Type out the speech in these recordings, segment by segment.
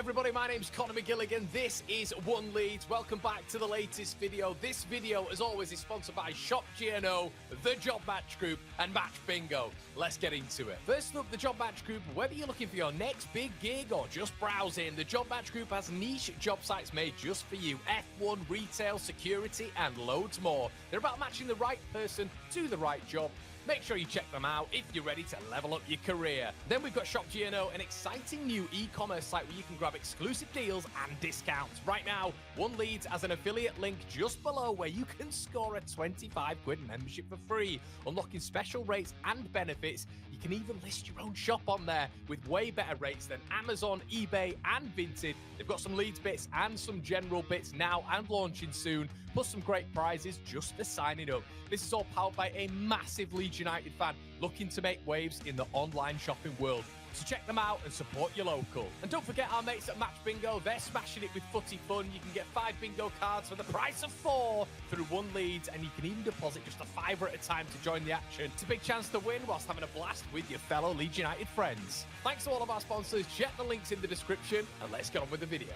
everybody, my name's Conor McGilligan. This is One Leeds. Welcome back to the latest video. This video, as always, is sponsored by Shop GNO, The Job Match Group, and Match Bingo. Let's get into it. First up, the Job Match Group. Whether you're looking for your next big gig or just browsing, the Job Match Group has niche job sites made just for you. F1, retail, security, and loads more. They're about matching the right person to the right job. Make sure you check them out if you're ready to level up your career. Then we've got Shop GNO, an exciting new e-commerce site where you can grab exclusive deals and discounts. Right now, One Leeds has an affiliate link just below where you can score a 25 quid membership for free, unlocking special rates and benefits. You can even list your own shop on there with way better rates than Amazon, eBay, and Vinted. They've got some Leeds bits and some general bits now and launching soon, plus some great prizes just for signing up. This is all powered by a massive Leeds United fan looking to make waves in the online shopping world. So check them out and support your local. And don't forget our mates at Match Bingo. They're smashing it with footy fun. You can get 5 bingo cards for the price of 4 through One Leeds, and you can even deposit just $5 at a time to join the action. It's a big chance to win whilst having a blast with your fellow Leeds United friends. Thanks to all of our sponsors. Check the links in the description, and let's get on with the video.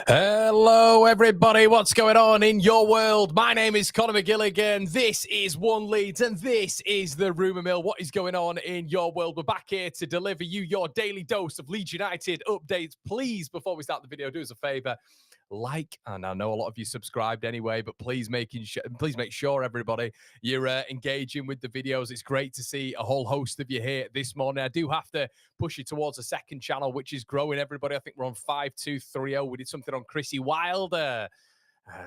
Hello, everybody. What's going on in your world? My name is Conor McGilligan. This is One Leeds, and this is the Rumour Mill. What is going on in your world? We're back here to deliver you your daily dose of Leeds United updates. Please, before we start the video, do us a favour. Like, and I know a lot of you subscribed anyway, but please make sure, everybody, you're engaging with the videos. It's great to see a whole host of you here this morning. I do have to push you towards a second channel, which is growing, everybody. I think we're on 5230. We did something on Chrissy Wilder.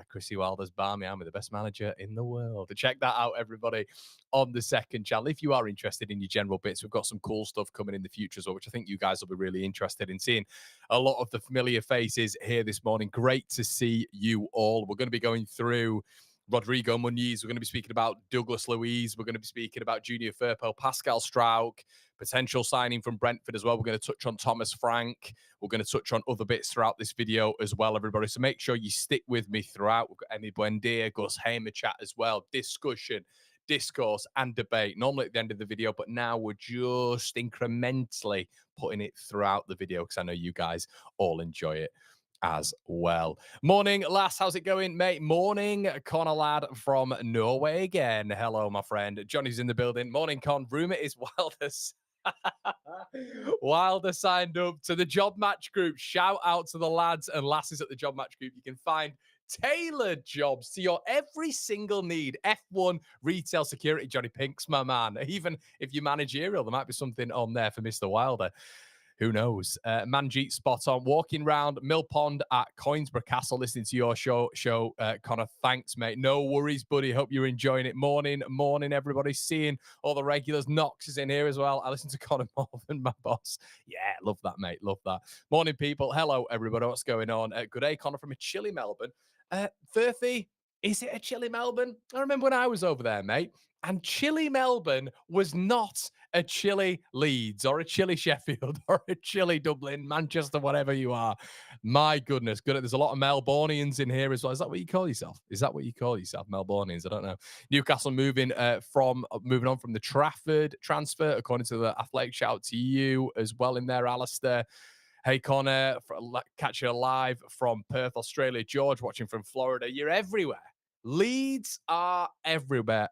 Chrissy Wilder's Barmy Army, the best manager in the world. Check that out, everybody, on the second channel. If you are interested in your general bits, we've got some cool stuff coming in the future as well, which I think you guys will be really interested in seeing. A lot of the familiar faces here this morning. Great to see you all. We're going to be going through Rodrigo Muniz. We're going to be speaking about Douglas Luiz. We're going to be speaking about Junior Firpo, Pascal Struijk, potential signing from Brentford as well. We're going to touch on Thomas Frank. We're going to touch on other bits throughout this video as well, everybody. So make sure you stick with me throughout. We've got Emi Buendia, Gus Hamer chat as well. Discussion, discourse, and debate. Normally at the end of the video, but now we're just incrementally putting it throughout the video because I know you guys all enjoy it as well. Morning, lass. How's it going, mate? Morning, Connor lad from Norway again. Hello, my friend. Johnny's in the building. Morning, Con. Rumour is Wilder's. Wilder signed up to the Job Match Group. Shout out to the lads and lasses at the Job Match Group. You can find tailored jobs to your every single need. F1, retail, security. Johnny Pink's my man. Even if you're managerial, there might be something on there for Mr. Wilder. Who knows? Manjeet spot on. Walking round Mill Pond at Coinsborough Castle, listening to your show. Connor, thanks, mate. No worries, buddy. Hope you're enjoying it. Morning, everybody. Seeing all the regulars. Knox is in here as well. I listen to Connor more than my boss. Yeah, love that, mate. Love that. Morning, people. Hello, everybody. What's going on? Good day, Connor, from a chilly Melbourne. Firthy, is it a chilly Melbourne? I remember when I was over there, mate. And chilly Melbourne was not a chilly Leeds or a chilly Sheffield or a chilly Dublin, Manchester, whatever you are. My goodness, good. There's a lot of Melbournians in here as well. Is that what you call yourself? Is that what you call yourself, Melbournians? I don't know. Newcastle moving on from the Trafford transfer, according to the Athletic. Shout out to you as well in there, Alistair. Hey, Connor, catch you live from Perth, Australia. George, watching from Florida. You're everywhere. Leeds are everywhere.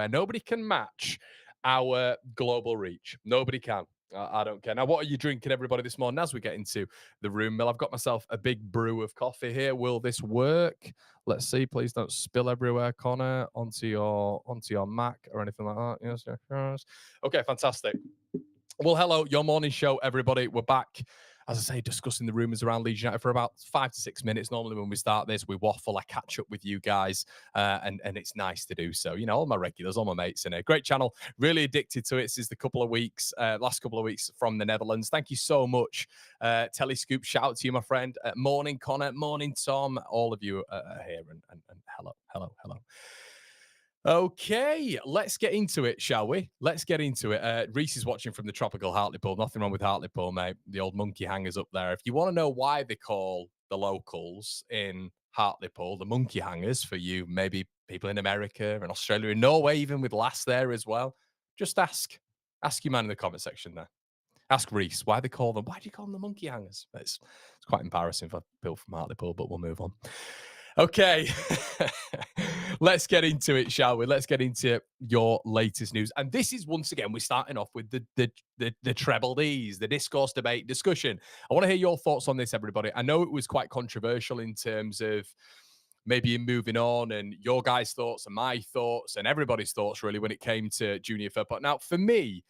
Nobody can match our global reach. Nobody can. I don't care. Now, what are you drinking, everybody, this morning as we get into the room mill? I've got myself a big brew of coffee here. Will this work? Let's see. Please don't spill everywhere, Connor, onto your Mac or anything like that. Yes. Okay, fantastic. Well, hello, your morning show, everybody. We're back, as I say, discussing the rumours around Leeds United for about 5 to 6 minutes. Normally when we start this, we waffle, I catch up with you guys, and it's nice to do so. You know, all my regulars, all my mates in here. Great channel. Really addicted to it since the last couple of weeks from the Netherlands. Thank you so much. Telescoop, shout out to you, my friend. Morning, Connor. Morning, Tom. All of you are here, and hello. Okay, let's get into it, shall we? Let's get into it. Reese is watching from the tropical Hartlepool. Nothing wrong with Hartlepool, mate. The old monkey hangers up there. If you want to know why they call the locals in Hartlepool the monkey hangers, for you, maybe people in America and Australia and Norway, even with Lass there as well, Just ask your man in the comment section there. Ask Reese why do you call them the monkey hangers? It's quite embarrassing for Bill from Hartlepool, but we'll move on. Okay, let's get into it, shall we? Let's get into your latest news. And this is, once again, we're starting off with the treble Ds, the discourse, debate, discussion. I want to hear your thoughts on this, everybody. I know it was quite controversial in terms of maybe moving on, and your guys' thoughts and my thoughts and everybody's thoughts, really, when it came to Junior Firpo. Now, for me,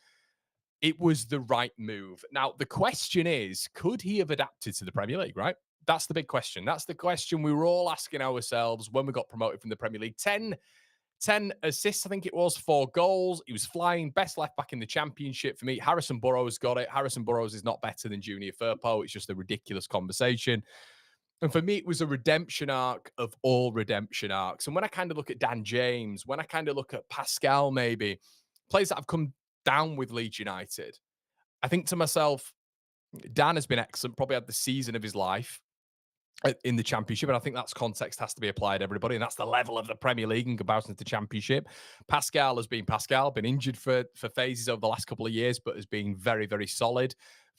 it was the right move. Now, the question is, could he have adapted to the Premier League, right? That's the big question. That's the question we were all asking ourselves when we got promoted from the Premier League. 10 assists, I think it was, 4 goals. He was flying, best left back in the Championship for me. Harrison Burrows got it. Harrison Burrows is not better than Junior Firpo. It's just a ridiculous conversation. And for me, it was a redemption arc of all redemption arcs. And when I kind of look at Dan James, when I kind of look at Pascal, maybe, players that have come down with Leeds United, I think to myself, Dan has been excellent, probably had the season of his life in the Championship, and I think that's context has to be applied, everybody, and that's the level of the Premier League in comparison to the Championship. Pascal has been Pascal, been injured for phases over the last couple of years, but has been very, very solid.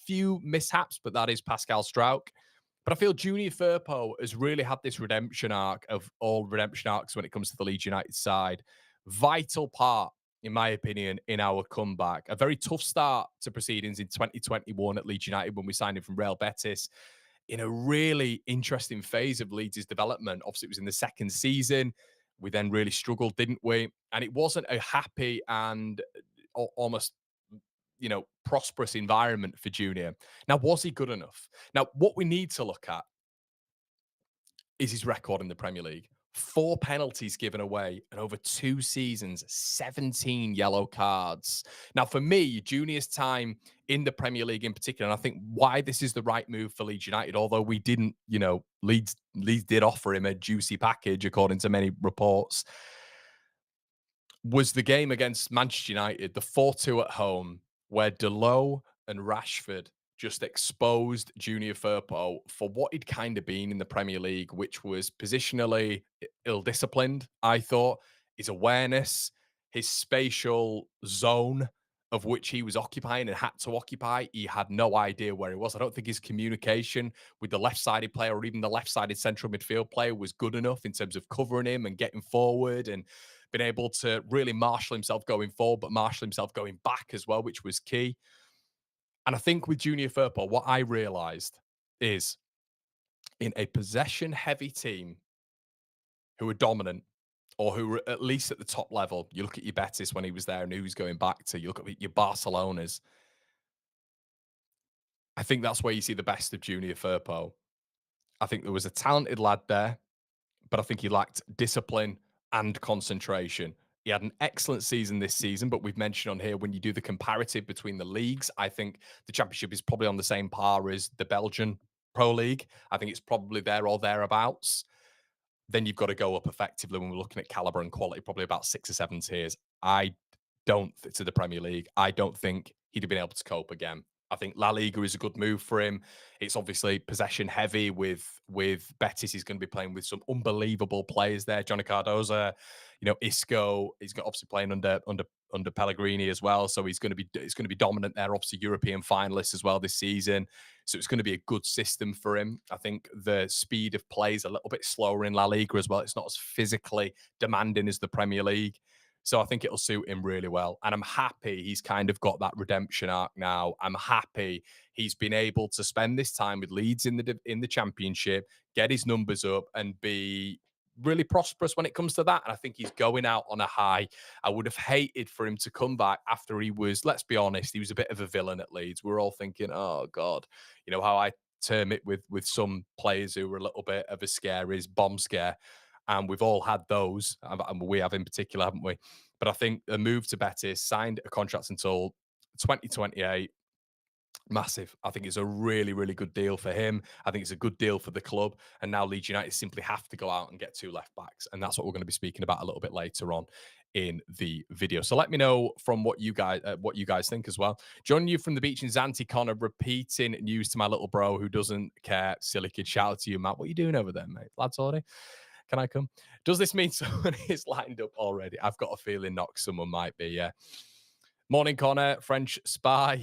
Few mishaps, but that is Pascal Struijk. But I feel Junior Firpo has really had this redemption arc of all redemption arcs when it comes to the Leeds United side. Vital part, in my opinion, in our comeback. A very tough start to proceedings in 2021 at Leeds United when we signed him from Real Betis, in a really interesting phase of Leeds' development. Obviously, it was in the second season. We then really struggled, didn't we? And it wasn't a happy and almost, prosperous environment for Junior. Now, was he good enough? Now, what we need to look at is his record in the Premier League. 4 penalties given away, and over 2 seasons, 17 yellow cards. Now, for me, Junior's time in the Premier League in particular, and I think why this is the right move for Leeds United, although we didn't, Leeds did offer him a juicy package, according to many reports, was the game against Manchester United, the 4-2 at home, where Delot and Rashford just exposed Junior Firpo for what he'd kind of been in the Premier League, which was positionally ill-disciplined, I thought. His awareness, his spatial zone of which he was occupying and had to occupy, he had no idea where he was. I don't think his communication with the left-sided player or even the left-sided central midfield player was good enough in terms of covering him and getting forward and been able to really marshal himself going forward, but marshal himself going back as well, which was key. And I think with Junior Firpo, what I realized is in a possession-heavy team who are dominant or who are at least at the top level, you look at your Betis when he was there and who he's going back to, you look at your Barcelonas, I think that's where you see the best of Junior Firpo. I think there was a talented lad there, but I think he lacked discipline and concentration. He had an excellent season this season, but we've mentioned on here when you do the comparative between the leagues, I think the Championship is probably on the same par as the Belgian Pro League. I think it's probably there or thereabouts. Then you've got to go up effectively when we're looking at caliber and quality, probably about 6 or 7 tiers. To the Premier League, I don't think he'd have been able to cope again. I think La Liga is a good move for him. It's obviously possession heavy with Betis. He's going to be playing with some unbelievable players there. Johnny Cardoza, Isco. He's obviously playing under Pellegrini as well. So it's going to be dominant there. Obviously European finalists as well this season. So it's going to be a good system for him. I think the speed of play is a little bit slower in La Liga as well. It's not as physically demanding as the Premier League. So I think it'll suit him really well. And I'm happy he's kind of got that redemption arc now. I'm happy he's been able to spend this time with Leeds in the Championship, get his numbers up and be really prosperous when it comes to that. And I think he's going out on a high. I would have hated for him to come back after he was, let's be honest, he was a bit of a villain at Leeds. We're all thinking, oh God, how I term it with some players who were a little bit of a scare is bomb scare. And we've all had those, and we have in particular, haven't we? But I think the move to Betis, signed a contract until 2028, massive. I think it's a really, really good deal for him. I think it's a good deal for the club. And now Leeds United simply have to go out and get 2 left backs. And that's what we're going to be speaking about a little bit later on in the video. So let me know from what you guys think as well. Joining you from the beach in Zante, Connor, repeating news to my little bro who doesn't care. Silly kid. Shout out to you, Matt. What are you doing over there, mate? Lads already? Can I come? Does this mean someone is lined up already? I've got a feeling someone might be, yeah. Morning, Connor, French spy.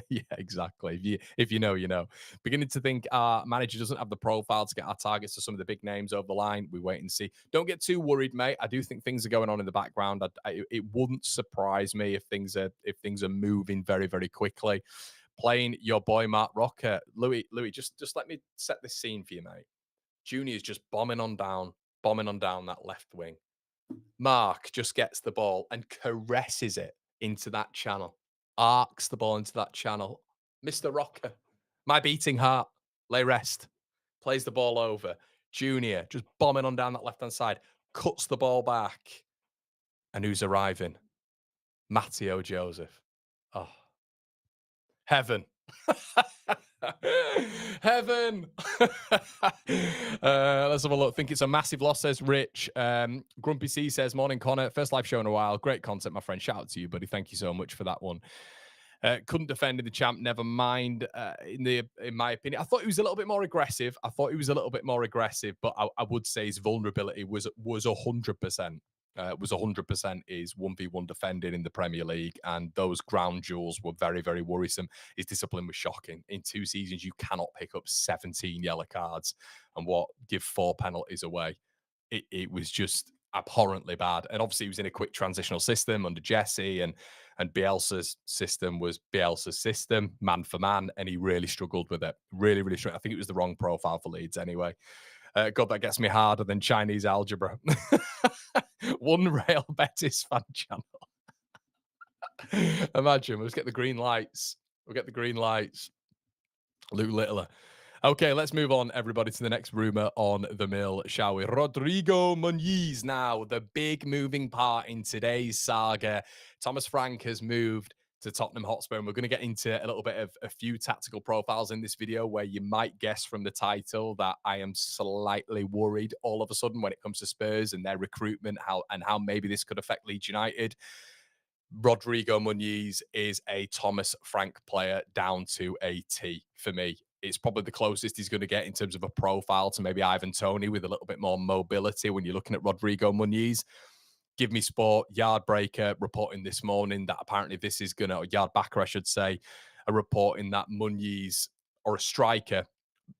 Yeah, exactly. If you know, you know. Beginning to think our manager doesn't have the profile to get our targets to some of the big names over the line. We wait and see. Don't get too worried, mate. I do think things are going on in the background. It wouldn't surprise me if things are moving very, very quickly. Playing your boy Mark Rocker, Louis. Just let me set this scene for you, mate. Junior's just bombing on down that left wing. Mark just gets the ball and caresses it into that channel, arcs the ball into that channel. Mr. Rocker, my beating heart, lay rest, plays the ball over. Junior just bombing on down that left hand side, cuts the ball back. And who's arriving? Matteo Joseph. Oh, heaven. Heaven. Let's have a look. Think it's a massive loss, says Rich. Grumpy C says, morning, Connor. First live show in a while. Great content, my friend. Shout out to you, buddy. Thank you so much for that one. Couldn't defend in the champ. Never mind. In my opinion, I thought he was a little bit more aggressive. But I would say his vulnerability was 100%. Was 100% is 1v1 defending in the Premier League, and those ground jewels were very, very worrisome. His discipline was shocking. In 2 seasons, you cannot pick up 17 yellow cards and give 4 penalties away. It was just abhorrently bad. And obviously, he was in a quick transitional system under Jesse, and Bielsa's system was Bielsa's system, man for man, and he really struggled with it. Really, really struggled. I think it was the wrong profile for Leeds anyway. God, that gets me harder than Chinese algebra. One Rail Betis fan channel. Imagine, we'll just get the green lights. Luke Littler. Okay, let's move on, everybody, to the next rumor on the mill, shall we? Rodrigo Muniz now, the big moving part in today's saga. Thomas Frank has moved to Tottenham Hotspur, and we're going to get into a little bit of a few tactical profiles in this video where you might guess from the title that I am slightly worried all of a sudden when it comes to Spurs and their recruitment, how maybe this could affect Leeds United. Rodrigo Muniz is a Thomas Frank player down to a T for me. It's probably the closest he's going to get in terms of a profile to maybe Ivan Toney with a little bit more mobility when you're looking at Rodrigo Muniz. Give Me Sport, Yardbreaker reporting this morning that apparently this is going to, or Yardbacker, I should say, are reporting that Muniz, or a striker,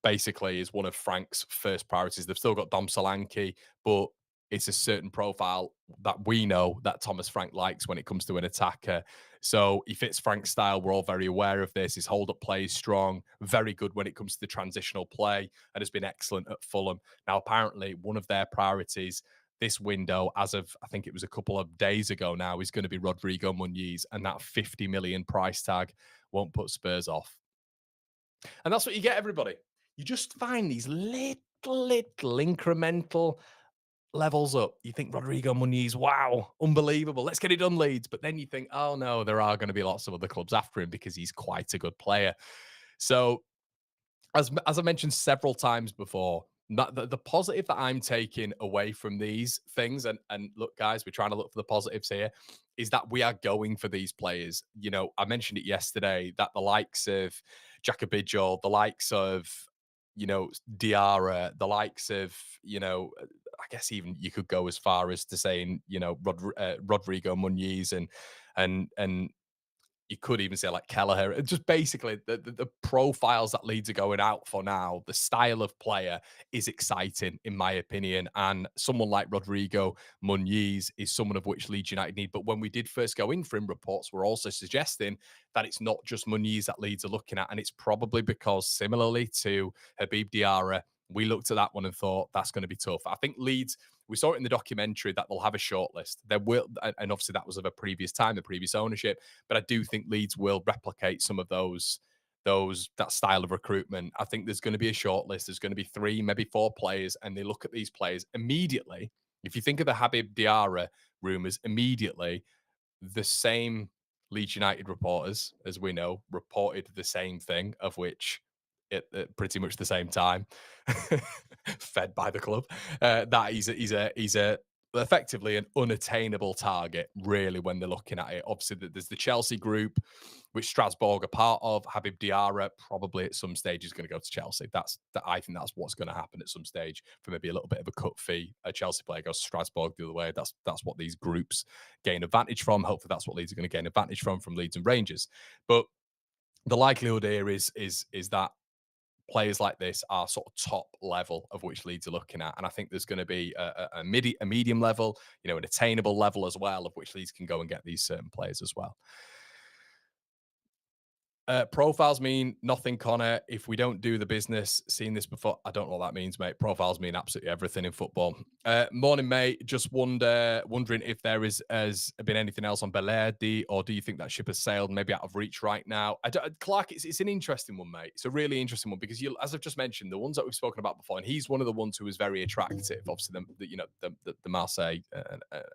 basically is one of Frank's first priorities. They've still got Dom Solanke, but it's a certain profile that we know that Thomas Frank likes when it comes to an attacker. So he fits Frank's style. We're all very aware of this. His hold-up play is strong, very good when it comes to the transitional play, and has been excellent at Fulham. Now, apparently, one of their priorities this window, as of I think it was a couple of days ago now, is going to be Rodrigo Muniz, and that 50 million price tag won't put Spurs off. And that's what you get, everybody. You just find these little incremental levels up. You think Rodrigo Muniz, wow, unbelievable. Let's get it done, Leeds. But then you think, oh no, there are going to be lots of other clubs after him because he's quite a good player. So as I mentioned several times before, the positive that I'm taking away from these things, and look, guys, we're trying to look for the positives here, is that we are going for these players. You know, I mentioned it yesterday that the likes of Jacobidjo, the likes of, you know, Diarra, the likes of, you know, I guess even you could go as far as to saying, you know, Rodrigo Muniz and you could even say like Kelleher. Just basically the profiles that Leeds are going out for now, the style of player is exciting, in my opinion. And someone like Rodrigo Muniz is someone of which Leeds United need. But when we did first go in for him, reports were also suggesting that it's not just Muniz that Leeds are looking at. And it's probably because, similarly to Habib Diarra, we looked at that one and thought that's going to be tough. I think Leeds, we saw it in the documentary that they'll have a shortlist. There will, and obviously that was of a previous time, the previous ownership. But I do think Leeds will replicate some of that style of recruitment. I think there's going to be a shortlist. There's going to be 3, maybe 4 players, and they look at these players immediately. If you think of the Habib Diarra rumors, immediately the same Leeds United reporters, as we know, reported the same thing, of which at pretty much the same time, fed by the club, that he's a effectively an unattainable target, really, when they're looking at it. Obviously, there's the Chelsea group, which Strasbourg are part of. Habib Diarra probably at some stage is going to go to Chelsea. I think that's what's going to happen at some stage for maybe a little bit of a cut fee. A Chelsea player goes to Strasbourg the other way. That's what these groups gain advantage from. Hopefully, that's what Leeds are going to gain advantage from Leeds and Rangers. But the likelihood here is that players like this are sort of top level of which Leeds are looking at. And I think there's going to be a medium level, an attainable level as well, of which Leeds can go and get these certain players as well. Profiles mean nothing, Connor. If we don't do the business, seen this before. I don't know what that means, mate. Profiles mean absolutely everything in football. Morning, mate. Just wondering if has been anything else on Belardi, or do you think that ship has sailed, maybe out of reach right now? Clark, it's an interesting one, mate. It's a really interesting one because as I've just mentioned, the ones that we've spoken about before, and he's one of the ones who was very attractive. Obviously, the Marseille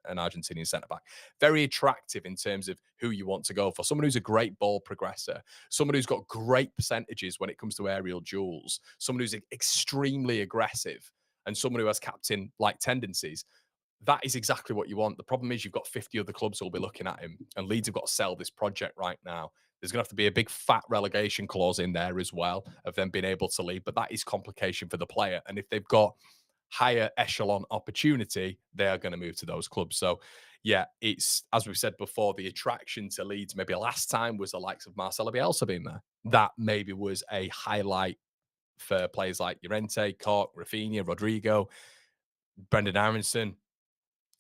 and Argentinian centre back, very attractive in terms of who you want to go for. Someone who's a great ball progressor. Someone who's got great percentages when it comes to aerial duels, someone who's extremely aggressive, and someone who has captain-like tendencies. That is exactly what you want. The problem is you've got 50 other clubs who will be looking at him, and Leeds have got to sell this project right now. There's going to have to be a big fat relegation clause in there as well of them being able to leave, but that is complication for the player. And if they've got higher echelon opportunity, they are going to move to those clubs. So, yeah, it's, as we've said before, the attraction to Leeds maybe last time was the likes of Marcelo Bielsa being there. That maybe was a highlight for players like Llorente, Cork, Rafinha, Rodrigo, Brendan Aronson,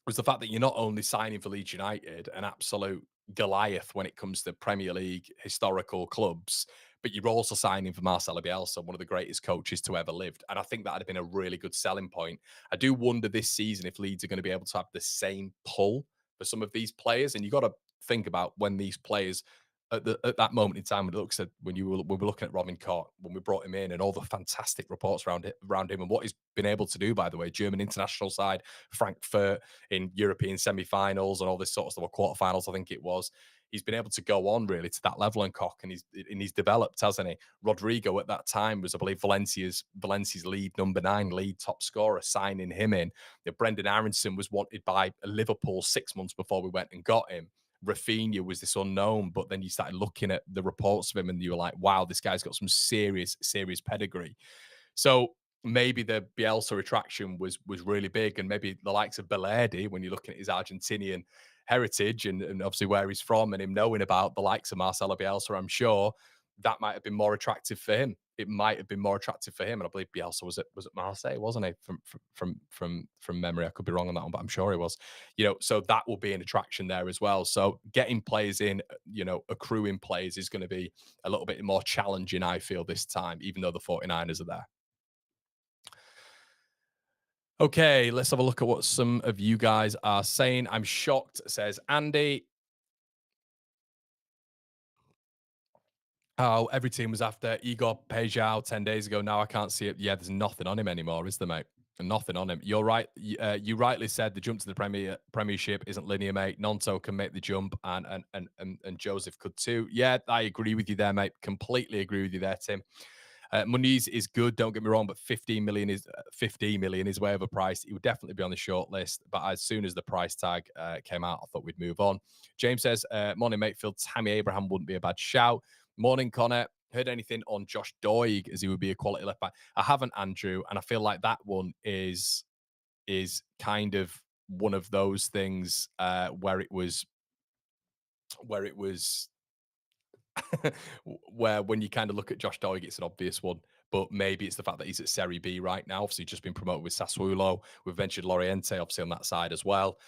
was the fact that you're not only signing for Leeds United, an absolute Goliath when it comes to Premier League historical clubs, but you're also signing for Marcelo Bielsa, one of the greatest coaches to ever lived. And I think that had been a really good selling point. I do wonder this season if Leeds are going to be able to have the same pull for some of these players. And you got to think about when these players at that moment in time, when it looks at when we were looking at Robin Koch, when we brought him in, and all the fantastic reports around him, and what he's been able to do, by the way, German international side, Frankfurt in European semi-finals and all this sort of stuff, or quarterfinals, I think it was. He's been able to go on really to that level in Koch, and he's developed, hasn't he? Rodrigo at that time was, I believe, Valencia's lead number 9, lead top scorer, signing him in. Brendan Aronson was wanted by Liverpool 6 months before we went and got him. Rafinha was this unknown, but then you started looking at the reports of him and you were like, wow, this guy's got some serious pedigree. So maybe the Bielsa attraction was really big, and maybe the likes of Belardi, when you're looking at his Argentinian heritage and obviously where he's from, and him knowing about the likes of Marcelo Bielsa, I'm sure that might have been more attractive for him. It might have been more attractive for him, and I believe Bielsa was at Marseille, wasn't he? From memory, I could be wrong on that one, but I'm sure he was. So that will be an attraction there as well. So getting players in, accruing players is going to be a little bit more challenging, I feel, this time, even though the 49ers are there. Okay, let's have a look at what some of you guys are saying. I'm shocked, says Andy. Oh, every team was after Igor Pejao 10 days ago. Now I can't see it. Yeah, there's nothing on him anymore, is there, mate? Nothing on him. You're right. You rightly said the jump to the Premiership isn't linear, mate. Nonto can make the jump, and Joseph could too. Yeah, I agree with you there, mate. Completely agree with you there, Tim. Muniz is good, don't get me wrong, but 15 million is way overpriced. He would definitely be on the short list, but as soon as the price tag came out, I thought we'd move on. James says, morning, mate. Phil, Tammy Abraham wouldn't be a bad shout. Morning, Connor. Heard anything on Josh Doig as he would be a quality left back? I haven't, Andrew, and I feel like that one is kind of one of those things where it was where when you kind of look at Josh Doig, it's an obvious one, but maybe it's the fact that he's at Serie B right now. Obviously, just been promoted with Sassuolo. We've ventured Loriente, obviously, on that side as well.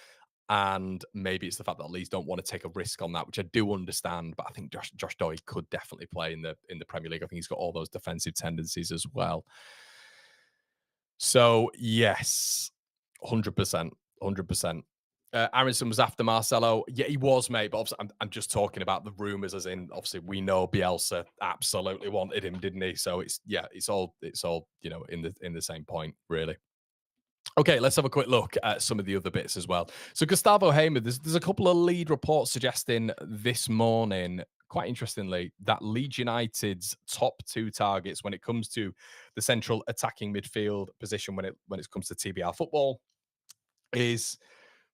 And maybe it's the fact that Leeds don't want to take a risk on that, which I do understand. But I think Josh Doig could definitely play in the Premier League. I think he's got all those defensive tendencies as well. So yes, 100%, 100%. Aronson was after Marcelo. Yeah, he was, mate. But obviously, I'm just talking about the rumours, as in, obviously, we know Bielsa absolutely wanted him, didn't he? So it's all in the same point, really. Okay, let's have a quick look at some of the other bits as well. So Gustavo Hamer, there's a couple of lead reports suggesting this morning, quite interestingly, that Leeds United's top 2 targets when it comes to the central attacking midfield position when it comes to TBR football is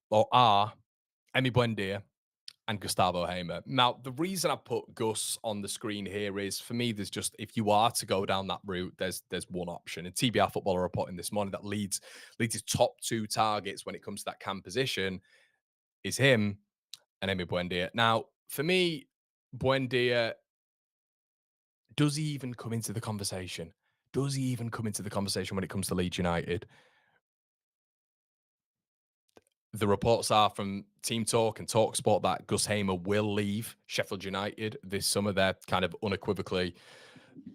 or are Emi Buendia and Gustavo Hamer. Now, the reason I put Gus on the screen here is, for me, there's just, if you are to go down that route, there's one option. And TBR Football are reporting this morning that Leeds' top two targets when it comes to that cam position is him and Emi Buendia. Now, for me, Buendia, does he even come into the conversation? Does he even come into the conversation when it comes to Leeds United? The reports are from Team Talk and Talk Sport that Gus Hamer will leave Sheffield United this summer. They're kind of unequivocally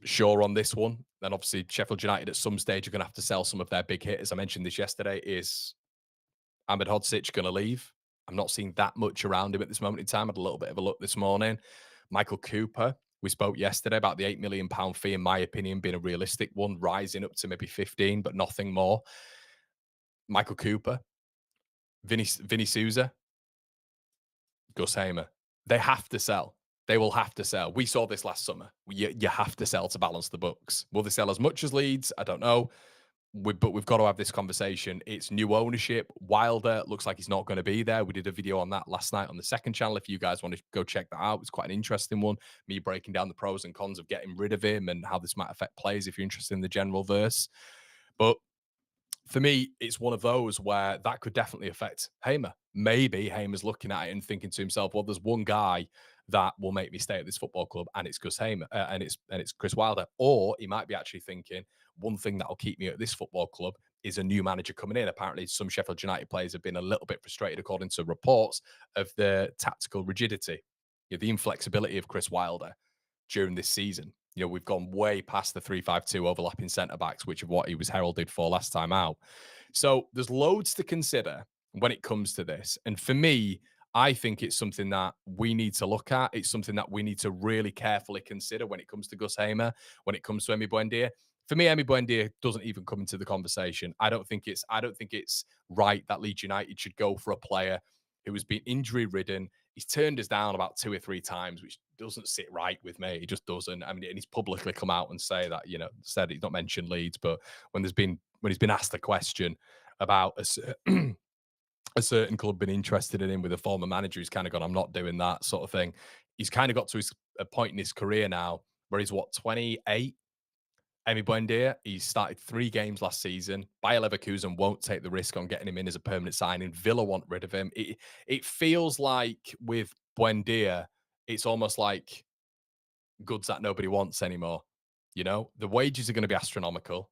sure on this one. And obviously, Sheffield United at some stage are going to have to sell some of their big hitters. I mentioned this yesterday. Is Ahmed Hodzic going to leave? I'm not seeing that much around him at this moment in time. I had a little bit of a look this morning. Michael Cooper, we spoke yesterday about the £8 million fee, in my opinion, being a realistic one, rising up to maybe 15, but nothing more. Michael Cooper, Vinny Souza, Gus Hamer. They have to sell. They will have to sell. We saw this last summer. You have to sell to balance the books. Will they sell as much as Leeds? I don't know. But we've got to have this conversation. It's new ownership. Wilder looks like he's not going to be there. We did a video on that last night on the second channel. If you guys want to go check that out, it's quite an interesting one. Me breaking down the pros and cons of getting rid of him and how this might affect players if you're interested in the general verse. But for me, it's one of those where that could definitely affect Hamer. Maybe Hamer's looking at it and thinking to himself, well, there's one guy that will make me stay at this football club, and it's Gus Hamer, and it's Chris Wilder. Or he might be actually thinking, one thing that will keep me at this football club is a new manager coming in. Apparently, some Sheffield United players have been a little bit frustrated, according to reports, of the tactical rigidity, the inflexibility of Chris Wilder during this season. We've gone way past the 3-5-2 overlapping centre backs, which is what he was heralded for last time out. So there's loads to consider when it comes to this. And for me, I think it's something that we need to look at. It's something that we need to really carefully consider when it comes to Gus Hamer, when it comes to Emi Buendia. For me, Emi Buendia doesn't even come into the conversation. I don't think it's right that Leeds United should go for a player who has been injury ridden. He's turned us down about 2 or 3 times, which doesn't sit right with me. He just doesn't. I mean, and he's publicly come out and say that, said he's not mentioned Leeds, but when he's been asked a question about a certain club being interested in him with a former manager, he's kind of gone, I'm not doing that sort of thing. He's kind of got to a point in his career now where he's 28? Emi Buendia, he started 3 games last season. Bayer Leverkusen won't take the risk on getting him in as a permanent signing. Villa want rid of him. It feels like with Buendia, it's almost like goods that nobody wants anymore. The wages are going to be astronomical.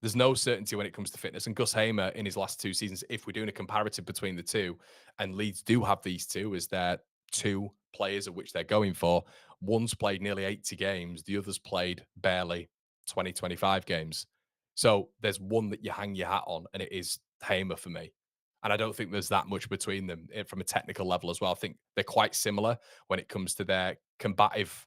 There's no certainty when it comes to fitness. And Gus Hamer, in his last 2 seasons, if we're doing a comparative between the two, and Leeds do have these two as their 2 players of which they're going for, one's played nearly 80 games, the other's played barely 20, 25 games. So there's one that you hang your hat on, and it is Hamer for me. And I don't think there's that much between them from a technical level as well. I think they're quite similar when it comes to their combative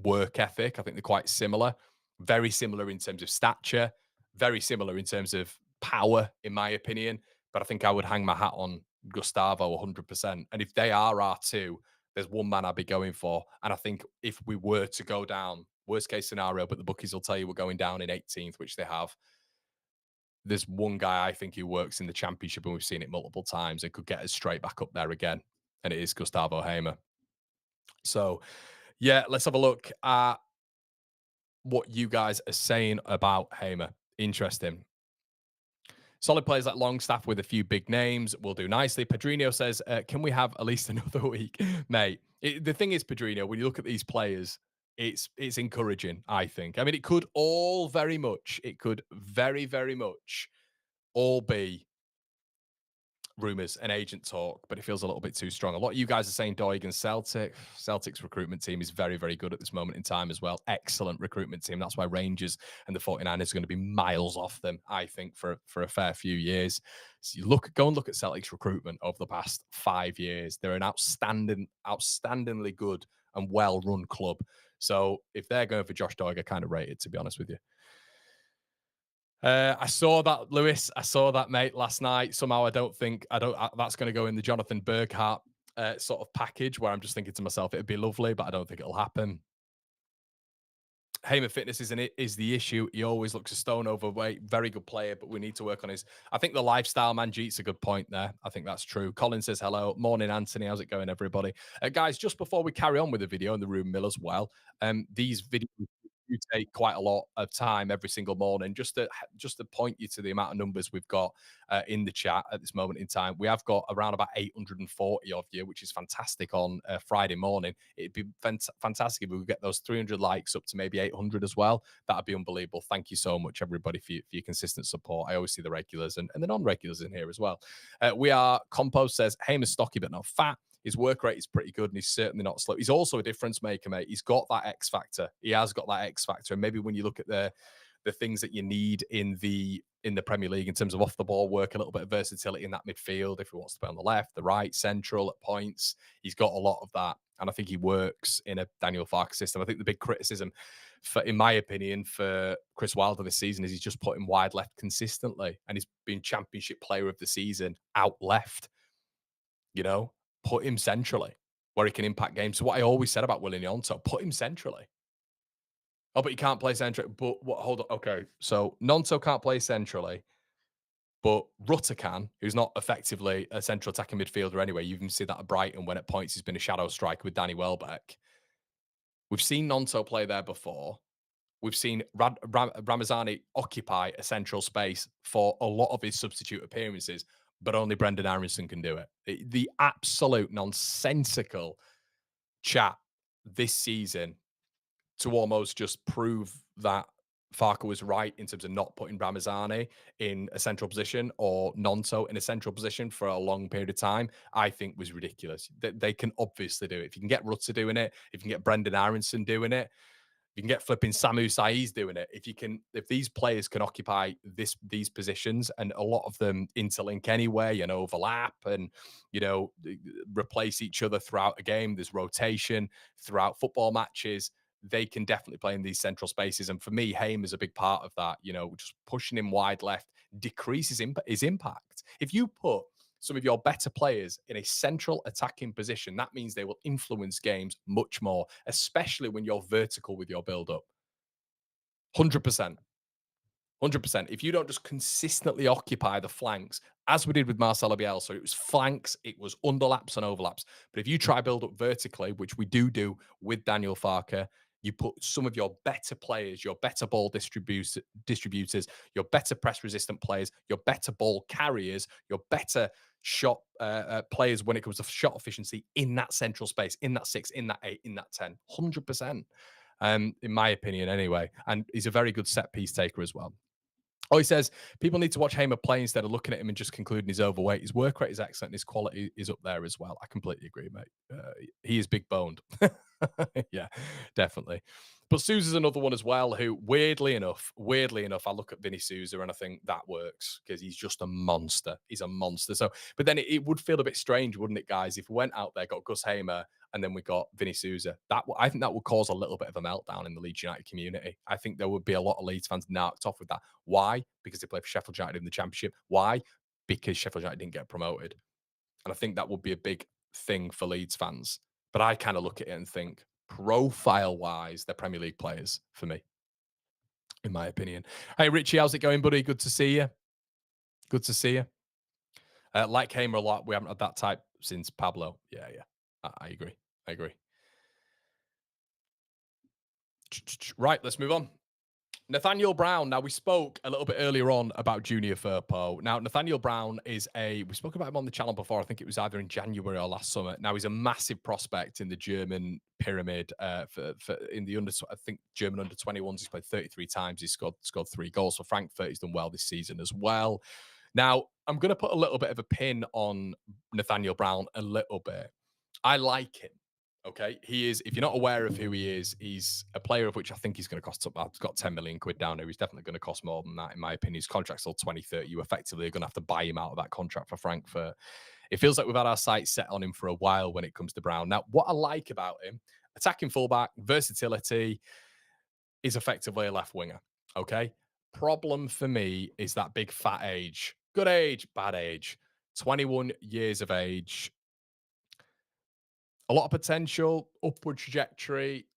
work ethic. I think they're quite similar, very similar in terms of stature, very similar in terms of power, in my opinion. But I think I would hang my hat on Gustavo 100%. And if they are R2, there's one man I'd be going for. And I think if we were to go down, worst case scenario, but the bookies will tell you we're going down in 18th, which they have. There's one guy I think who works in the championship, and we've seen it multiple times, and could get us straight back up there again. And it is Gustavo Hamer. So, yeah, let's have a look at what you guys are saying about Hamer. Interesting. Solid players like Longstaff with a few big names will do nicely. Pedrinho says, can we have at least another week? Mate, the thing is, Pedrinho, when you look at these players, it's encouraging, I think. I mean, it could very, very much all be rumours and agent talk, but it feels a little bit too strong. A lot of you guys are saying Doigan Celtic. Celtic's recruitment team is very, very good at this moment in time as well. Excellent recruitment team. That's why Rangers and the 49ers are going to be miles off them, I think, for a fair few years. So go and look at Celtic's recruitment over the past 5 years. They're an outstandingly good and well-run club. So if they're going for Josh Doig, I kind of rate it, to be honest with you. I saw that, Lewis. I saw that, mate, last night. Somehow I don't think that's going to go in the Jonathan Berghardt sort of package, where I'm just thinking to myself, it'd be lovely, but I don't think it'll happen. Hamer fitness is the issue. He always looks a stone overweight. Very good player, but we need to work on his. I think the lifestyle, Manjeet's a good point there. I think that's true. Colin says hello. Morning, Anthony. How's it going, everybody? Guys, just before we carry on with the video in the room mill as well, these videos do take quite a lot of time every single morning. Just to point you to the amount of numbers we've got in the chat at this moment in time. We have got around about 840 of you, which is fantastic on Friday morning. It'd be fantastic if we could get those 300 likes up to maybe 800 as well. That'd be unbelievable. Thank you so much, everybody, for your consistent support. I always see the regulars and the non-regulars in here as well. Compost says, Hamer's stocky but not fat. His work rate is pretty good and he's certainly not slow. He's also a difference maker, mate. He's got that X factor. He has got that X factor. And maybe when you look at the things that you need in the Premier League in terms of off the ball work, a little bit of versatility in that midfield, if he wants to play on the left, the right, central at points, he's got a lot of that. And I think he works in a Daniel Farke system. I think the big criticism, in my opinion, for Chris Wilder this season is he's just put him wide left consistently. And he's been Championship Player of the Season out left. Put him centrally where he can impact games. So what I always said about Willian Gnonto, put him centrally. Oh, but he can't play centrally. But what? Hold on. Okay, so Gnonto can't play centrally, but Rutter can, who's not effectively a central attacking midfielder anyway. You can see that at Brighton when at points he's been a shadow striker with Danny Welbeck. We've seen Gnonto play there before. We've seen Ramazani occupy a central space for a lot of his substitute appearances, but only Brendan Aronson can do it. The absolute nonsensical chat this season to almost just prove that Farke was right in terms of not putting Ramazani in a central position or Gnonto in a central position for a long period of time, I think was ridiculous. They can obviously do it. If you can get Rutter doing it, if you can get Brendan Aronson doing it, you can get flipping Samu Saiz doing it. If these players can occupy these positions, and a lot of them interlink anyway and overlap and, replace each other throughout a game, there's rotation throughout football matches, they can definitely play in these central spaces. And for me, Haim is a big part of that. Just pushing him wide left decreases his impact. If you put some of your better players in a central attacking position, that means they will influence games much more, especially when you're vertical with your build-up. 100%. 100%. If you don't just consistently occupy the flanks, as we did with Marcelo Bielsa, it was flanks, it was underlaps and overlaps. But if you try build up vertically, which we do with Daniel Farke, you put some of your better players, your better ball distributors, your better press resistant players, your better ball carriers, your better shot players when it comes to shot efficiency in that central space, in that 6, in that 8, in that 10. 100%. In my opinion, anyway. And he's a very good set piece taker as well. Oh, he says people need to watch Hamer play instead of looking at him and just concluding he's overweight. His work rate is excellent. His quality is up there as well. I completely agree, mate. He is big boned. Yeah, definitely. But Sousa's another one as well who, weirdly enough, I look at Vinny Sousa and I think that works because he's just a monster. He's a monster. So, but then it would feel a bit strange, wouldn't it, guys, if we went out there, got Gus Hamer, and then we got Vinny Sousa. I think that would cause a little bit of a meltdown in the Leeds United community. I think there would be a lot of Leeds fans knocked off with that. Why? Because they play for Sheffield United in the Championship. Why? Because Sheffield United didn't get promoted. And I think that would be a big thing for Leeds fans. But I kind of look at it and think, profile-wise, they're Premier League players for me, in my opinion. Hey, Richie, how's it going, buddy? Good to see you. Good to see you. Like Hamer a lot. We haven't had that type since Pablo. Yeah. I agree. Right, let's move on. Nathaniel Brown. Now, we spoke a little bit earlier on about Junior Firpo. Now, Nathaniel Brown we spoke about him on the channel before. I think it was either in January or last summer. Now, he's a massive prospect in the German pyramid in the German under 21s. He's played 33 times. He's scored 3 goals for Frankfurt. He's done well this season as well. Now, I'm going to put a little bit of a pin on Nathaniel Brown a little bit. I like him. Okay, he is. If you're not aware of who he is, he's a player of which I think he's going to cost about. He's got 10 million quid down there. He's definitely going to cost more than that, in my opinion. His contract's till 2030. You effectively are going to have to buy him out of that contract for Frankfurt. It feels like we've had our sights set on him for a while when it comes to Brown. Now, what I like about him, attacking fullback, versatility, is effectively a left winger. Okay, problem for me is that big fat age. Good age, bad age. 21 years of age. A lot of potential, upward trajectory.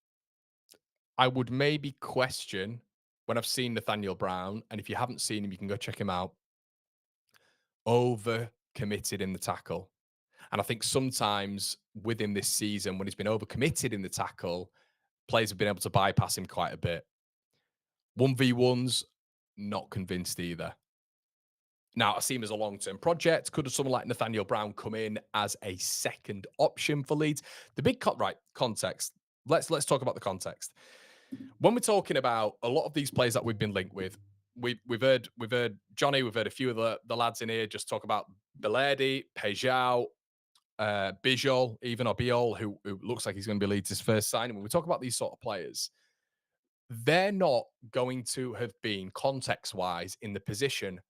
I would maybe question when I've seen Nathaniel Brown, and if you haven't seen him, you can go check him out. Over committed in the tackle. And I think sometimes within this season, when he's been over committed in the tackle, players have been able to bypass him quite a bit. 1v1s, not convinced either. Now, I see him as a long-term project. Could someone like Nathaniel Brown come in as a second option for Leeds? The big context. Let's talk about the context. When we're talking about a lot of these players that we've been linked with, we've heard Johnny, we've heard a few of the lads in here just talk about Belletti, Pejao, Bijol, even or Biol, who looks like he's going to be Leeds' first signing. When we talk about these sort of players, they're not going to have been context-wise in the position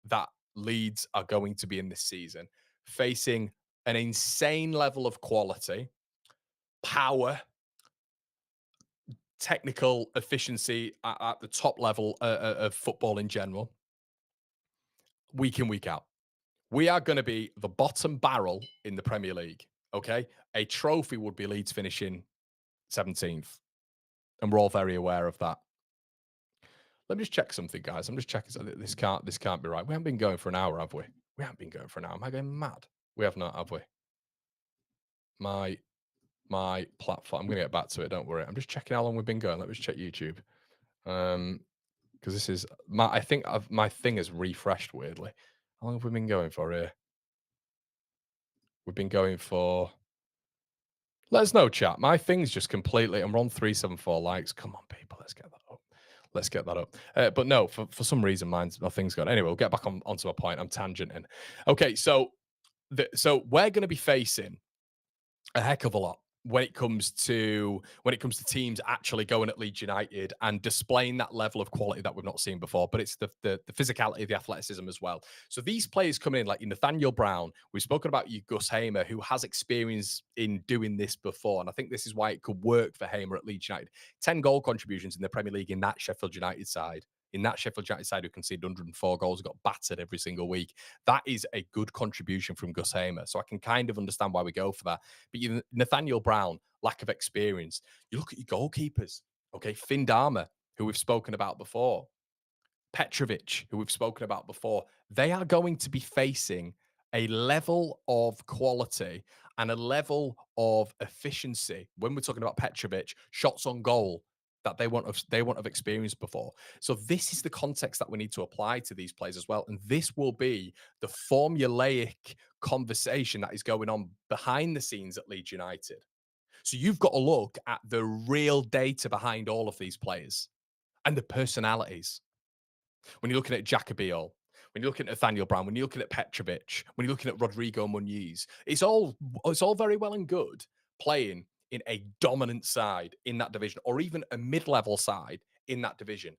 that Leeds are going to be in this season, facing an insane level of quality, power, technical efficiency at the top level of football in general, week in, week out. We are going to be the bottom barrel in the Premier League. Okay. A trophy would be Leeds finishing 17th. And we're all very aware of that. Let me just check something, guys. I'm just checking. This can't be right. We haven't been going for an hour, have we? We haven't been going for an hour. Am I going mad? We have not, have we? My platform. I'm going to get back to it. Don't worry. I'm just checking how long we've been going. Let me just check YouTube. Because this is I think my thing has refreshed weirdly. How long have we been going for here? We've been going for. Let us know, chat. My thing's just completely. I'm on 374 likes. Come on, people. Let's get that up. Let's get that up. But no, for some reason, my thing's gone. Anyway, we'll get back onto my point. I'm tangenting. Okay, so we're going to be facing a heck of a lot when it comes to teams actually going at Leeds United and displaying that level of quality that we've not seen before. But it's the physicality, the athleticism as well. So these players coming in like Nathaniel Brown, we've spoken about you, Gus Hamer, who has experience in doing this before, and I think this is why it could work for Hamer at Leeds United. 10 goal contributions in the Premier League in that Sheffield United side. In that Sheffield United side who conceded 104 goals, got battered every single week. That is a good contribution from Gus Hamer. So I can kind of understand why we go for that. But Nathaniel Brown, lack of experience. You look at your goalkeepers, okay? Finn Dharma, who we've spoken about before. Petrovic, who we've spoken about before. They are going to be facing a level of quality and a level of efficiency when we're talking about Petrovic, shots on goal, that they won't have experienced before. So this is the context that we need to apply to these players as well. And this will be the formulaic conversation that is going on behind the scenes at Leeds United. So you've got to look at the real data behind all of these players and the personalities. When you're looking at Jacobiol, when you're looking at Nathaniel Brown, when you're looking at Petrovic, when you're looking at Rodrigo Muniz, it's all very well and good playing in a dominant side in that division, or even a mid-level side in that division.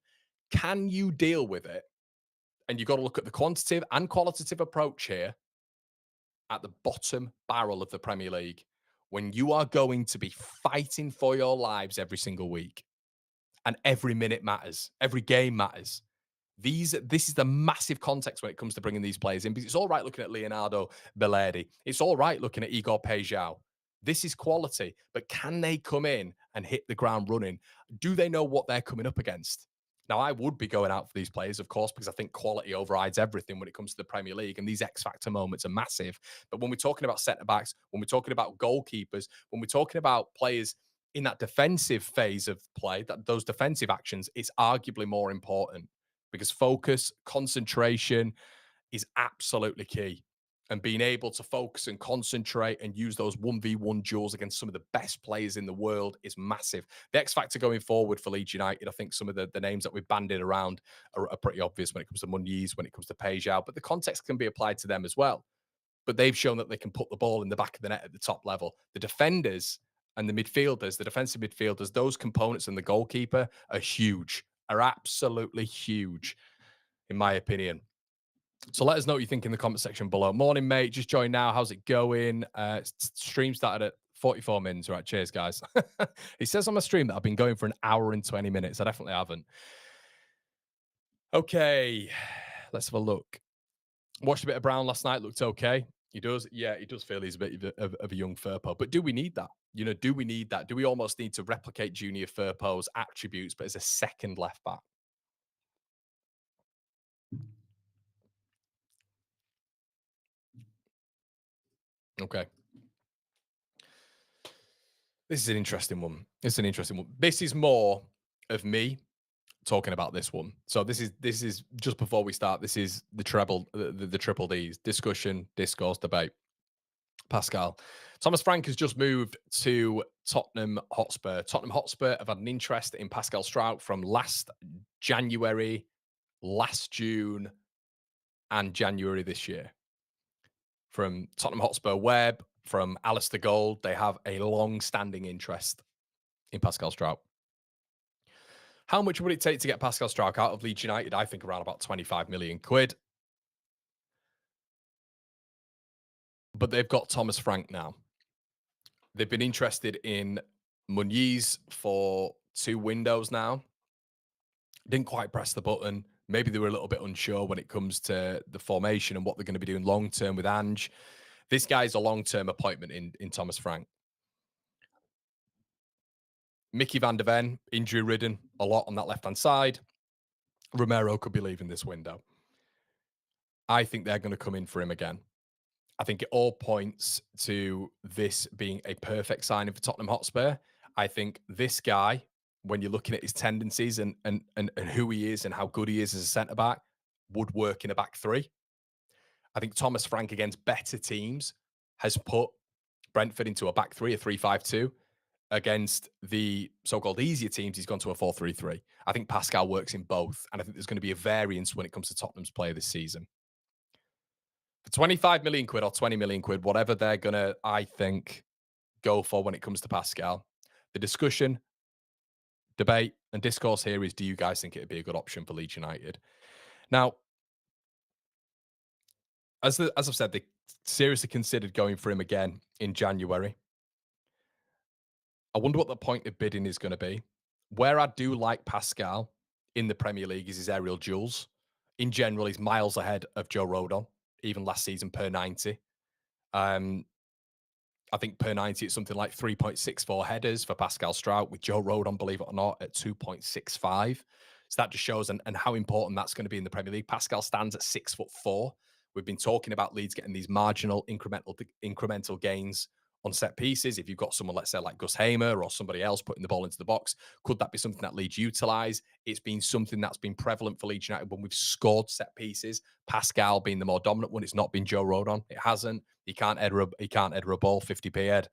Can you deal with it? And you've got to look at the quantitative and qualitative approach here at the bottom barrel of the Premier League when you are going to be fighting for your lives every single week. And every minute matters. Every game matters. This is the massive context when it comes to bringing these players in, because it's all right looking at Leonardo Belletti. It's all right looking at Igor Pejao. This is quality, but can they come in and hit the ground running? Do they know what they're coming up against? Now, I would be going out for these players, of course, because I think quality overrides everything when it comes to the Premier League, and these X-factor moments are massive. But when we're talking about centre-backs, when we're talking about goalkeepers, when we're talking about players in that defensive phase of play, those defensive actions, it's arguably more important because focus, concentration is absolutely key. And being able to focus and concentrate and use those 1v1 duels against some of the best players in the world is massive. The X factor going forward for Leeds United, I think some of the names that we've banded around are pretty obvious when it comes to Muniz, when it comes to Pejao, but the context can be applied to them as well. But they've shown that they can put the ball in the back of the net at the top level. The defenders and the midfielders, the defensive midfielders, those components and the goalkeeper are huge, are absolutely huge, in my opinion. So let us know what you think in the comment section below. Morning, mate. Just joined now. How's it going? Stream started at 44 minutes. Right. Cheers, guys. It says on my stream that I've been going for an hour and 20 minutes. I definitely haven't. Okay. Let's have a look. Watched a bit of Brown last night. Looked okay. He does. Yeah, he does feel he's a bit of a young Firpo. But do we need that? Do we need that? Do we almost need to replicate Junior Firpo's attributes, but as a second left back? Okay. This is an interesting one. This is more of me talking about this one. So this is just before we start. This is the triple D's: discussion, discourse, debate. Pascal. Thomas Frank has just moved to Tottenham Hotspur. Tottenham Hotspur have had an interest in Pascal Struijk from last January, last June, and January this year. From Tottenham Hotspur web, from Alistair Gold, they have a long-standing interest in Pascal Struijk. How much would it take to get Pascal Struijk out of Leeds United? I think around about 25 million quid. But they've got Thomas Frank now. They've been interested in Muniz for 2 windows now. Didn't quite press the button. Maybe they were a little bit unsure when it comes to the formation and what they're going to be doing long term with Ange. This guy's a long-term appointment in Thomas Frank. Mickey van der Ven, injury-ridden a lot on that left-hand side. Romero could be leaving this window. I think they're going to come in for him again. I think it all points to this being a perfect signing for Tottenham Hotspur. I think this guy, when you're looking at his tendencies and who he is and how good he is as a centre back, would work in a back three. I think Thomas Frank against better teams has put Brentford into a back three, a 3-5-2. Against the so-called easier teams, he's gone to a 4-3-3. I think Pascal works in both, and I think there's going to be a variance when it comes to Tottenham's play this season. For 25 million quid or 20 million quid, whatever they're going to, I think, go for when it comes to Pascal. The discussion, debate, and discourse here is, do you guys think it'd be a good option for Leeds United? Now, as I've said, they seriously considered going for him again in January. I wonder what the point of bidding is going to be. Where I do like Pascal in the Premier League is his aerial duels. In general, he's miles ahead of Joe Rodon, even last season per 90. I think per 90, it's something like 3.64 headers for Pascal Struijk, with Joe Rodon, believe it or not, at 2.65. So that just shows and how important that's going to be in the Premier League. Pascal stands at 6'4". We've been talking about Leeds getting these marginal incremental gains on set pieces. If you've got someone, let's say, like Gus Hamer or somebody else putting the ball into the box, could that be something that Leeds utilise? It's been something that's been prevalent for Leeds United when we've scored set pieces. Pascal being the more dominant one. It's not been Joe Rodon. It hasn't. He can't header a ball 50p head.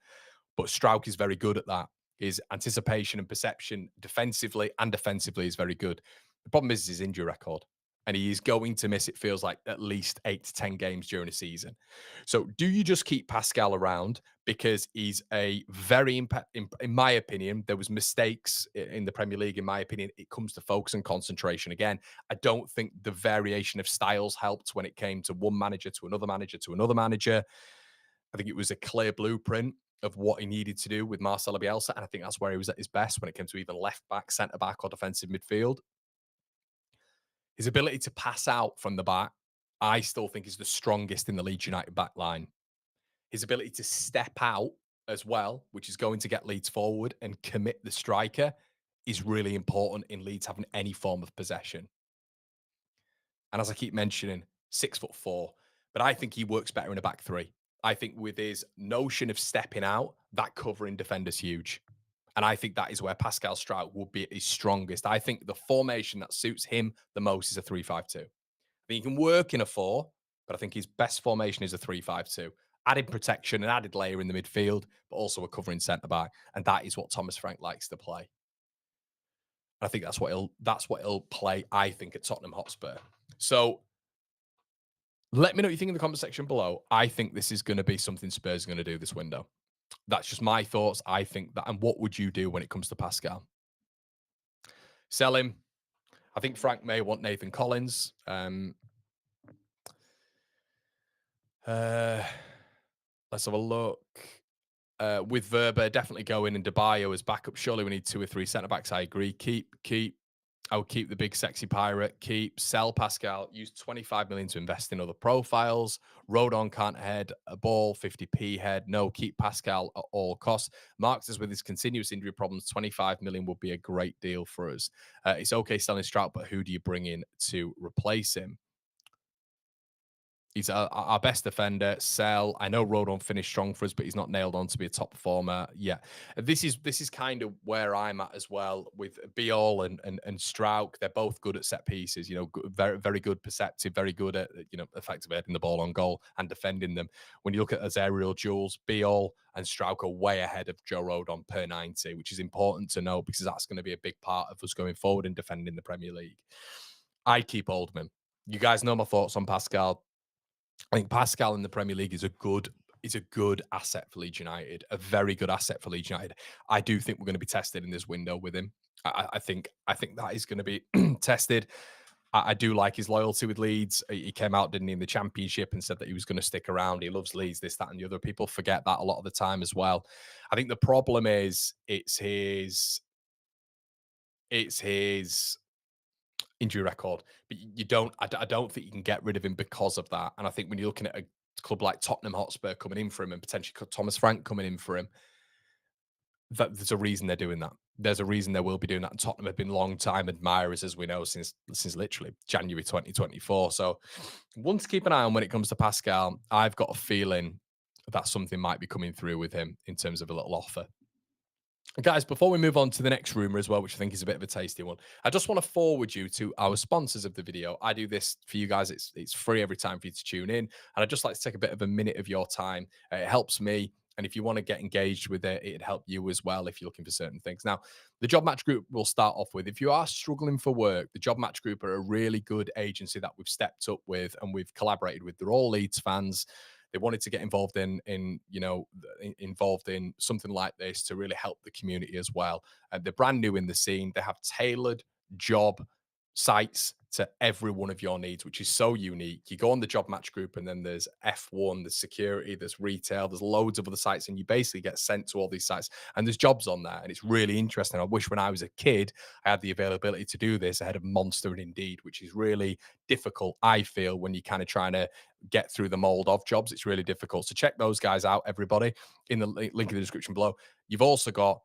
But Struijk is very good at that. His anticipation and perception defensively and offensively is very good. The problem is his injury record. And he is going to miss, it feels like, at least 8 to 10 games during a season. So do you just keep Pascal around because he's a very in my opinion, there was mistakes in the Premier League, in my opinion. It comes to focus and concentration. Again, I don't think the variation of styles helped when it came to one manager to another manager to another manager. I think it was a clear blueprint of what he needed to do with Marcelo Bielsa. And I think that's where he was at his best when it came to either left back, centre back, or defensive midfield. His ability to pass out from the back, I still think is the strongest in the Leeds United back line. His ability to step out as well, which is going to get Leeds forward and commit the striker, is really important in Leeds having any form of possession. And as I keep mentioning, 6'4", but I think he works better in a back three. I think with his notion of stepping out, that covering defender's huge. And I think that is where Pascal Struijk will be at his strongest. I think the formation that suits him the most is a 3-5-2. I think he can work in a 4, but I think his best formation is a 3-5-2. Added protection, an added layer in the midfield, but also a covering centre back. And that is what Thomas Frank likes to play. I think that's what he'll play, I think, at Tottenham Hotspur. So let me know what you think in the comment section below. I think this is going to be something Spurs are going to do this window. That's just my thoughts. I think that. And what would you do when it comes to Pascal? Sell him. I think Frank may want Nathan Collins. Let's have a look. With Verba, definitely go in and DeBayo as backup. Surely we need 2 or 3 centre backs. I agree. Keep. I would keep the big sexy pirate, sell Pascal, use 25 million to invest in other profiles. Rodon can't head a ball, 50p head. No, keep Pascal at all costs. Mark says with his continuous injury problems, 25 million would be a great deal for us. It's okay selling Struijk, but who do you bring in to replace him? He's our best defender. Sell. I know Rodon finished strong for us, but he's not nailed on to be a top performer. Yeah, this is kind of where I'm at as well with Biol and Struijk. They're both good at set pieces. You know, very very good perceptive, very good at effectively heading the ball on goal and defending them. When you look at his aerial duels, Biol and Struijk are way ahead of Joe Rodon per 90, which is important to know because that's going to be a big part of us going forward in defending the Premier League. I keep Oldham. You guys know my thoughts on Pascal. I think Pascal in the Premier League is a good asset for Leeds United, a very good asset for Leeds United. I do think we're going to be tested in this window with him. I think that is going to be tested. I do like his loyalty with Leeds. He came out, didn't he, in the Championship and said that he was going to stick around. He loves Leeds, this, that, and the other. People forget that a lot of the time as well. I think the problem is it's his injury record, but you don't. I don't think you can get rid of him because of that. And I think when you're looking at a club like Tottenham Hotspur coming in for him and potentially Thomas Frank coming in for him, that there's a reason they're doing that. There's a reason they will be doing that. And Tottenham have been long time admirers, as we know, since literally January 2024. So one to keep an eye on when it comes to Pascal. I've got a feeling that something might be coming through with him in terms of a little offer. Guys, before we move on to the next rumor as well, which I think is a bit of a tasty one, I just want to forward you to our sponsors of the video. I do this for you guys. It's free every time for you to tune in. And I'd just like to take a bit of a minute of your time. It helps me. And if you want to get engaged with it, it'd help you as well if you're looking for certain things. Now, the Job Match Group we'll start off with. If you are struggling for work, the Job Match Group are a really good agency that we've stepped up with and we've collaborated with. They're all Leeds fans. They wanted to get involved involved in something like this to really help the community as well. They're brand new in the scene. They have tailored job sites to every one of your needs, which is so unique. You go on the Job Match Group and then there's F1, there's security, there's retail, there's loads of other sites, and you basically get sent to all these sites and there's jobs on there. And it's really interesting. I wish when I was a kid, I had the availability to do this ahead of Monster and Indeed, which is really difficult, I feel, when you're kind of trying to get through the mold of jobs. It's really difficult. So check those guys out, everybody, in the link in the description below. You've also got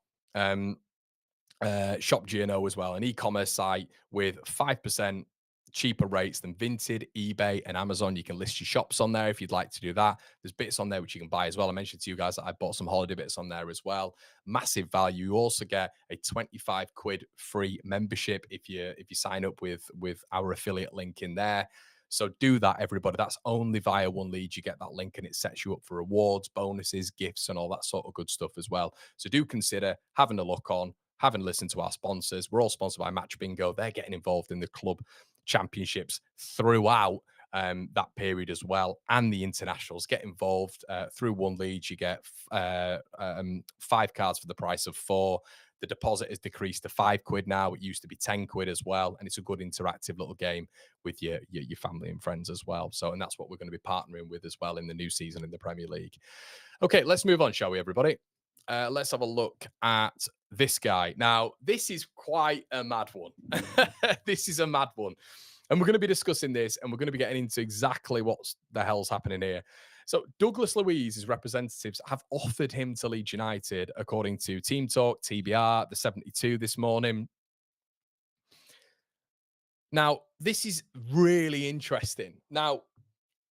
Shop GNO as well, an e-commerce site with 5% cheaper rates than Vinted, eBay, and Amazon. You can list your shops on there if you'd like to do that. There's bits on there which you can buy as well. I mentioned to you guys that I bought some holiday bits on there as well. Massive value. You also get a 25 quid free membership if you sign up with our affiliate link in there. So do that, everybody. That's only via One Leeds. You get that link and it sets you up for rewards, bonuses, gifts, and all that sort of good stuff as well. So do consider having a look on, having listened to our sponsors. We're all sponsored by Match Bingo. They're getting involved in the club championships throughout that period as well. And the internationals get involved through One Leeds. You get 5 cards for the price of 4. The deposit has decreased to £5 now. It used to be £10 as well. And it's a good interactive little game with your family and friends as well. So, and that's what we're going to be partnering with as well in the new season in the Premier League. Okay, let's move on, shall we, everybody? Let's have a look at this guy. Now, this is quite a mad one. This is a mad one. And we're going to be discussing this and we're going to be getting into exactly what the hell's happening here. So Douglas Luiz's representatives have offered him to Leeds United, according to Team Talk, TBR, the 72 this morning. Now, this is really interesting. Now,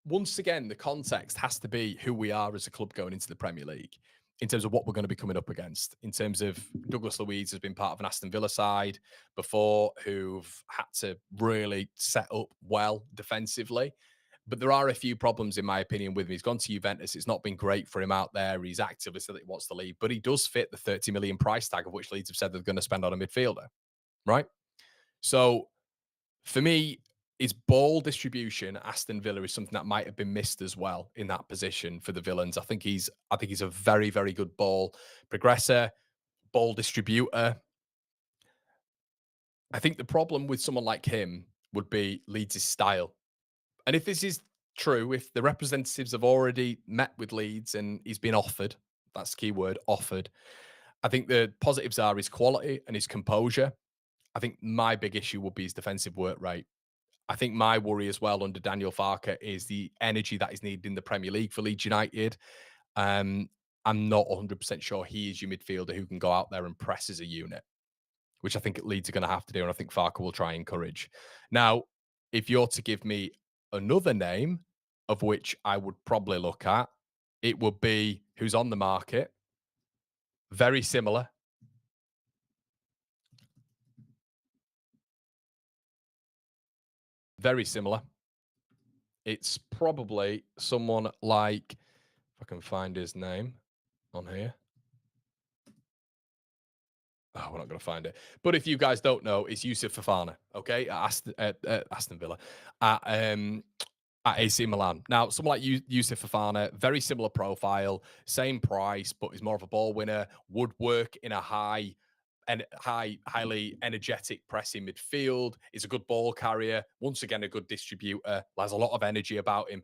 once again, the context has to be who we are as a club going into the Premier League in terms of what we're going to be coming up against. In terms of Douglas Luiz has been part of an Aston Villa side before who've had to really set up well defensively. But there are a few problems, in my opinion, with him. He's gone to Juventus. It's not been great for him out there. He's actively said that he wants to leave, but he does fit the 30 million price tag of which Leeds have said they're going to spend on a midfielder, right? So for me, his ball distribution, Aston Villa, is something that might have been missed as well in that position for the Villains. I think he's a very, very good ball progressor, ball distributor. I think the problem with someone like him would be Leeds' style. And if this is true, if the representatives have already met with Leeds and he's been offered, that's the key word, offered, I think the positives are his quality and his composure. I think my big issue would be his defensive work rate. I think my worry as well under Daniel Farke is the energy that is needed in the Premier League for Leeds United. Um, I'm not 100% sure he is your midfielder who can go out there and press as a unit, which I think Leeds are going to have to do, and I think Farke will try and encourage. Now, if you're to give me another name of which I would probably look at, it would be who's on the market. Very similar. Very similar. It's probably someone like, if I can find his name on here. Oh, we're not going to find it. But if you guys don't know, it's Yusuf Fofana, okay, at Aston Villa, at, um, at AC Milan. Now, someone like Yusuf Fofana, very similar profile, same price, but is more of a ball winner, would work in a highly energetic pressing midfield, is a good ball carrier, once again, a good distributor, has a lot of energy about him,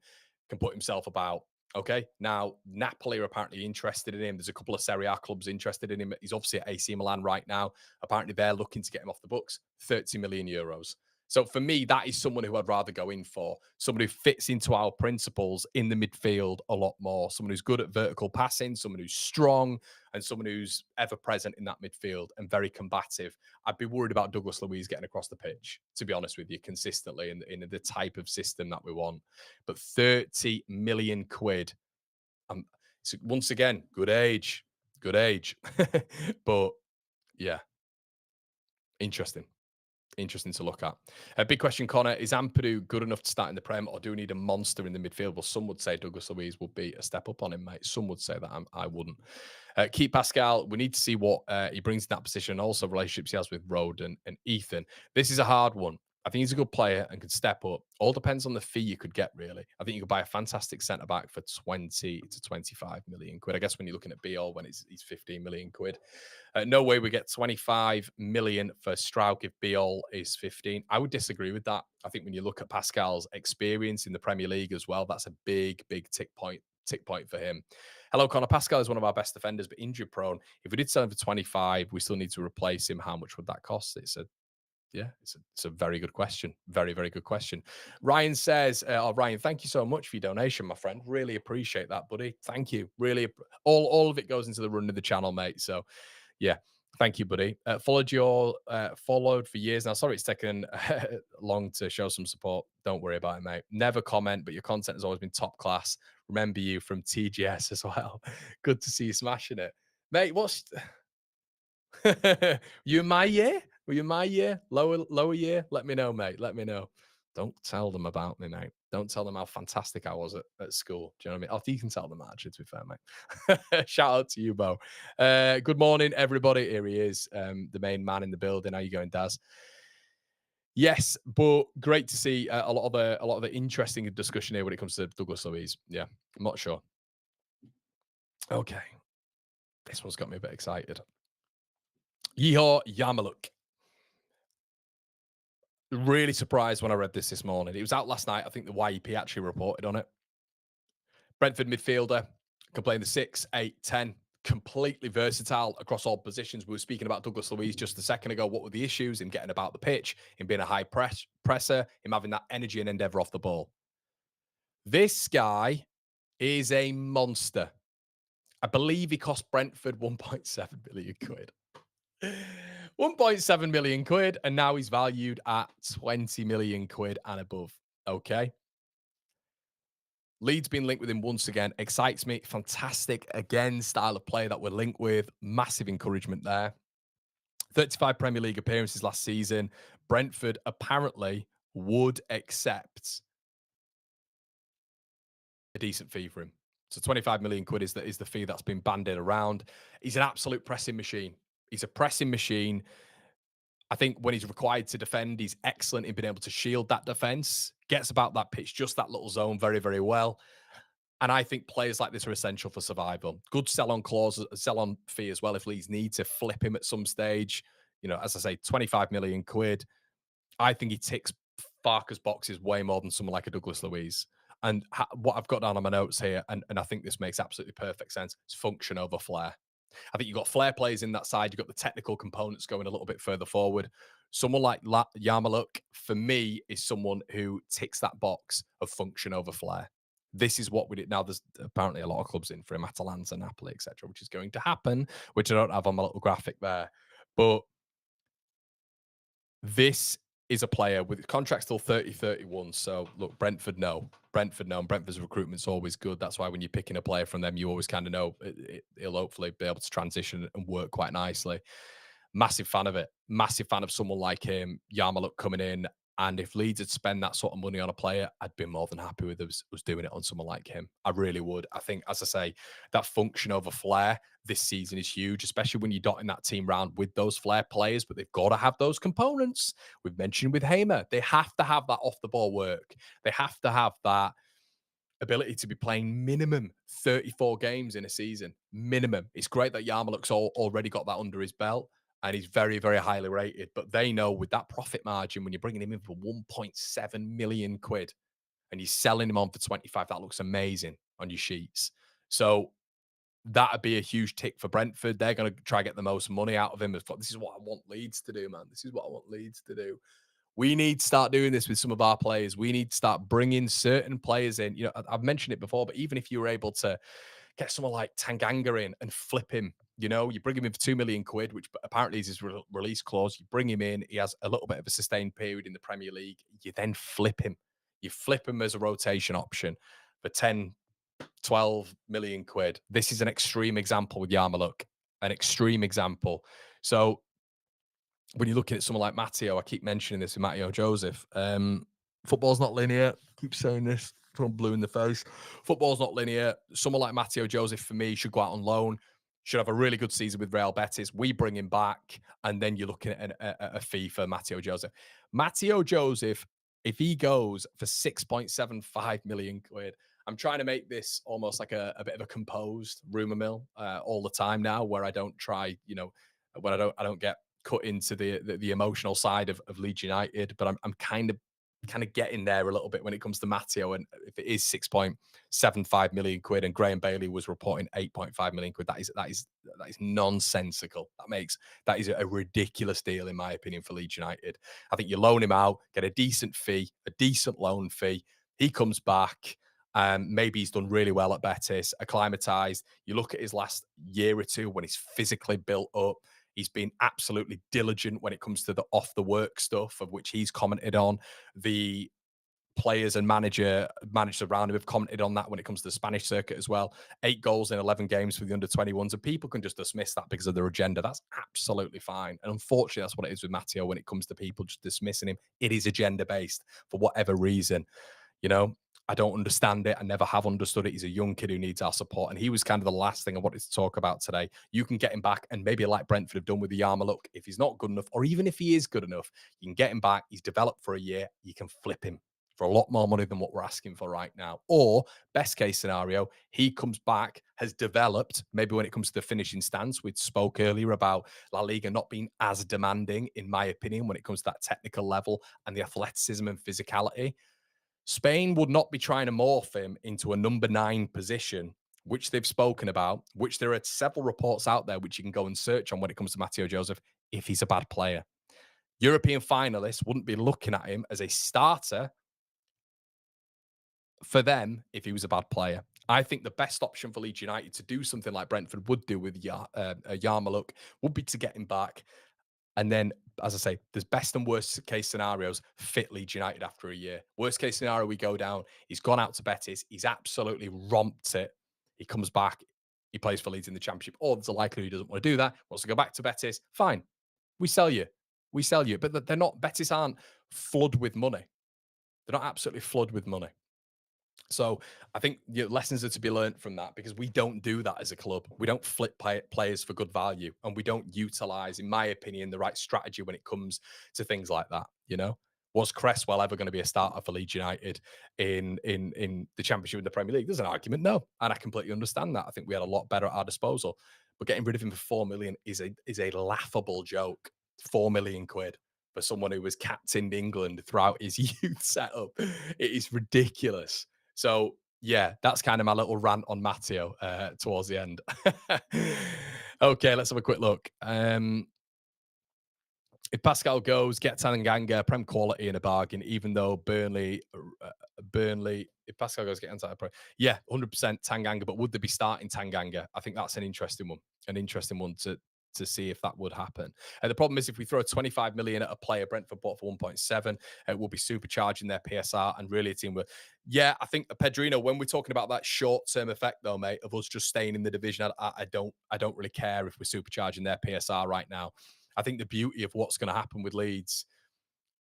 can put himself about. Okay. Now, Napoli are apparently interested in him. There's a couple of Serie A clubs interested in him. He's obviously at AC Milan right now. Apparently, they're looking to get him off the books. 30 million euros. So for me, that is someone who I'd rather go in for. Someone who fits into our principles in the midfield a lot more. Someone who's good at vertical passing, someone who's strong, and someone who's ever present in that midfield and very combative. I'd be worried about Douglas Luiz getting across the pitch, to be honest with you, consistently in the type of system that we want. But 30 million quid. So once again, good age. Good age. But yeah, interesting. Interesting to look at. A big question, Connor. Is Ampadu good enough to start in the Prem, or do we need a monster in the midfield? Well, some would say Douglas Luiz would be a step up on him, mate. Some would say that. I wouldn't. Keep Pascal. We need to see what he brings in that position, and also relationships he has with Rode and Ethan. This is a hard one. I think he's a good player and can step up. All depends on the fee you could get, really. I think you could buy a fantastic centre back for 20 to 25 million quid. I guess when you're looking at BL, when he's 15 million quid. No way we get 25 million for Struijk if BL is 15. I would disagree with that. I think when you look at Pascal's experience in the Premier League as well, that's a big tick point for him. Hello, Connor. Pascal is one of our best defenders, but injury prone. If we did sell him for 25, we still need to replace him. How much would that cost? It's a very good question. Very, very good question. Ryan says, Ryan, thank you so much for your donation, my friend. Really appreciate that, buddy. Thank you. Really, all of it goes into the run of the channel, mate. So, yeah, thank you, buddy. Followed for years now. Sorry, it's taken long to show some support. Don't worry about it, mate. Never comment, but your content has always been top class. Remember you from TGS as well. Good to see you smashing it, mate. What's you in my year? Were you in my year? Lower year? Let me know, mate. Let me know. Don't tell them about me, mate. Don't tell them how fantastic I was at school. Do you know what I mean? Oh, you can tell them that, actually, to be fair, mate. Shout out to you, Bo. Good morning, everybody. Here he is, the main man in the building. How you going, Daz? Yes, but great to see a lot of the interesting discussion here when it comes to Douglas Luiz. Yeah, I'm not sure. Okay, this one's got me a bit excited. Yehor Yarmolyuk. Really surprised when I read this morning. It was out last night. I think the YEP actually reported on it. Brentford midfielder can play in the 6, 8, 10. Completely versatile across all positions. We were speaking about Douglas Luiz just a second ago. What were the issues? Him getting about the pitch, him being a high presser, him having that energy and endeavour off the ball. This guy is a monster. I believe he cost Brentford 1.7 million quid. 1.7 million quid, and now he's valued at 20 million quid and above. Okay. Leeds being linked with him once again excites me. Fantastic, again, style of play that we're linked with. Massive encouragement there. 35 Premier League appearances last season. Brentford apparently would accept a decent fee for him. So 25 million quid is the fee that's been banded around. He's an absolute pressing machine. He's a pressing machine. I think when he's required to defend, he's excellent in being able to shield that defense, gets about that pitch, just that little zone very, very well. And I think players like this are essential for survival. Good sell-on clause, sell-on fee as well if Leeds need to flip him at some stage. You know, as I say, 25 million quid. I think he ticks Farke's boxes way more than someone like a Douglas Luiz. And what I've got down on my notes here, and I think this makes absolutely perfect sense, it's function over flair. I think you've got flair players in that side. You've got the technical components going a little bit further forward. Someone like Yarmoluik, for me, is someone who ticks that box of function over flair. This is what we did. Now, there's apparently a lot of clubs in for him, Atalanta, Napoli, etc., which is going to happen, which I don't have on my little graphic there. But this is a player with contracts till 31. So look, Brentford no. And Brentford's recruitment's always good. That's why when you're picking a player from them, you always kind of know he'll hopefully be able to transition and work quite nicely. Massive fan of it. Massive fan of someone like him, Yarmoluik coming in. And if Leeds had spent that sort of money on a player, I'd be more than happy with us doing it on someone like him. I really would. I think, as I say, that function over flair this season is huge, especially when you're dotting that team round with those flair players, but they've got to have those components. We've mentioned with Hamer, they have to have that off the ball work. They have to have that ability to be playing minimum 34 games in a season. Minimum. It's great that Yarmoluk's already got that under his belt and he's very, very highly rated. But they know with that profit margin, when you're bringing him in for 1.7 million quid and you're selling him on for 25, that looks amazing on your sheets. So that'd be a huge tick for Brentford. They're going to try to get the most money out of him. This is what I want Leeds to do, man. This is what I want Leeds to do. We need to start doing this with some of our players. We need to start bringing certain players in. You know, I've mentioned it before, but even if you were able to get someone like Tanganga in and flip him, you know, you bring him in for 2 million quid, which apparently is his release clause. You bring him in. He has a little bit of a sustained period in the Premier League. You then flip him. You flip him as a rotation option for 10, 12 million quid. This is an extreme example with Yarmoluik, an extreme example. So when you're looking at someone like Matteo, I keep mentioning this with Matteo Joseph. Football's not linear. Keep saying this. I'm blue in the face. Football's not linear. Someone like Matteo Joseph, for me, should go out on loan. Should have a really good season with Real Betis. We bring him back, and then you're looking at a fee for Matteo Joseph. Matteo Joseph, if he goes for 6.75 million quid, I'm trying to make this almost like a bit of a composed rumor mill all the time now, where I don't try, you know, when I don't get cut into the emotional side of Leeds United, but I'm kind of getting there a little bit when it comes to Matteo. And if it is 6.75 million quid and Graham Bailey was reporting 8.5 million quid, that is nonsensical. That is a ridiculous deal, in my opinion, for Leeds United. I think you loan him out, get a decent fee, a decent loan fee. He comes back. Maybe he's done really well at Betis, acclimatized. You look at his last year or two when he's physically built up. He's been absolutely diligent when it comes to the off the work stuff, of which he's commented on. The players and managers around him have commented on that when it comes to the Spanish circuit as well. 8 goals in 11 games for the under-21s, and people can just dismiss that because of their agenda. That's absolutely fine. And unfortunately, that's what it is with Matteo when it comes to people just dismissing him. It is agenda-based for whatever reason. You know, I don't understand it. I never have understood it. He's a young kid who needs our support. And he was kind of the last thing I wanted to talk about today. You can get him back, and maybe like Brentford have done with the Yarmoluik, if he's not good enough, or even if he is good enough, you can get him back. He's developed for a year. You can flip him for a lot more money than what we're asking for right now. Or best case scenario, he comes back, has developed, maybe when it comes to the finishing stance. We spoke earlier about La Liga not being as demanding, in my opinion, when it comes to that technical level and the athleticism and physicality. Spain would not be trying to morph him into a number 9 position, which they've spoken about, which there are several reports out there which you can go and search on when it comes to Matteo Joseph, if he's a bad player. European finalists wouldn't be looking at him as a starter for them if he was a bad player. I think the best option for Leeds United to do something like Brentford would do with Yarmoluik would be to get him back. And then, as I say, there's best and worst case scenarios fit Leeds United after a year. Worst case scenario, we go down. He's gone out to Betis. He's absolutely romped it. He comes back. He plays for Leeds in the Championship. Or there's a likelihood he doesn't want to do that. Wants to go back to Betis. Fine. We sell you. We sell you. But they're not, Betis aren't flood with money. They're not absolutely flood with money. So I think lessons are to be learned from that, because we don't do that as a club. We don't flip players for good value, and we don't utilize, in my opinion, the right strategy when it comes to things like that. You know, was Cresswell ever going to be a starter for Leeds United in the Championship in the Premier League? There's an argument, no, and I completely understand that. I think we had a lot better at our disposal, but getting rid of him for 4 million is a laughable joke. 4 million quid for someone who was captained England throughout his youth setup. It is ridiculous. So, yeah, that's kind of my little rant on Matteo towards the end. Okay, let's have a quick look. If Pascal goes, get Tanganga, Prem quality in a bargain, even though Burnley, if Pascal goes, get anti-Prem. Yeah, 100% Tanganga, but would they be starting Tanganga? I think that's an interesting one to see if that would happen. And the problem is if we throw 25 million at a player Brentford bought for 1.7, it will be supercharging their PSR and really a team with. Yeah, I think Pedrino, when we're talking about that short-term effect though, mate, of us just staying in the division, I don't really care if we're supercharging their PSR right now. I think the beauty of what's going to happen with Leeds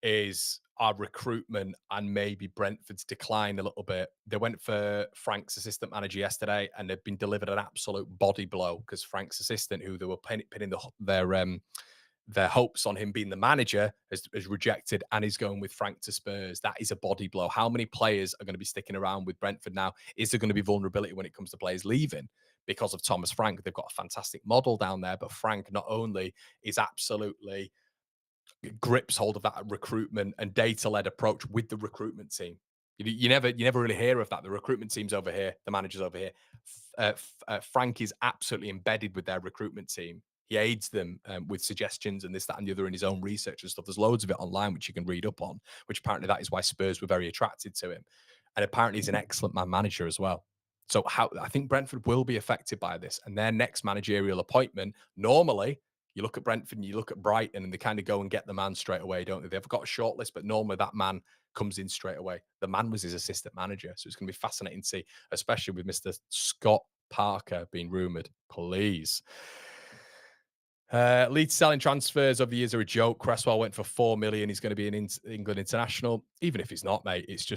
is our recruitment and maybe Brentford's decline a little bit. They went for Frank's assistant manager yesterday and they've been delivered an absolute body blow because Frank's assistant, who they were pinning their hopes on him being the manager, has rejected and is going with Frank to Spurs. That is a body blow. How many players are going to be sticking around with Brentford now? Is there going to be vulnerability when it comes to players leaving because of Thomas Frank? They've got a fantastic model down there, but Frank not only is absolutely grips hold of that recruitment and data-led approach with the recruitment team. You never really hear of that. The recruitment team's over here, the manager's over here. Frank is absolutely embedded with their recruitment team. He aids them with suggestions and this, that, and the other in his own research and stuff. There's loads of it online which you can read up on, which apparently that is why Spurs were very attracted to him. And apparently he's an excellent man manager as well. So I think Brentford will be affected by this. And their next managerial appointment, normally, you look at Brentford and you look at Brighton and they kind of go and get the man straight away, don't they? They've got a short list, but normally that man comes in straight away. The man was his assistant manager. So it's going to be fascinating to see, especially with Mr. Scott Parker being rumoured. Please. Leeds selling transfers over the years are a joke. Cresswell went for 4 million. He's going to be an England international. Even if he's not, mate, it's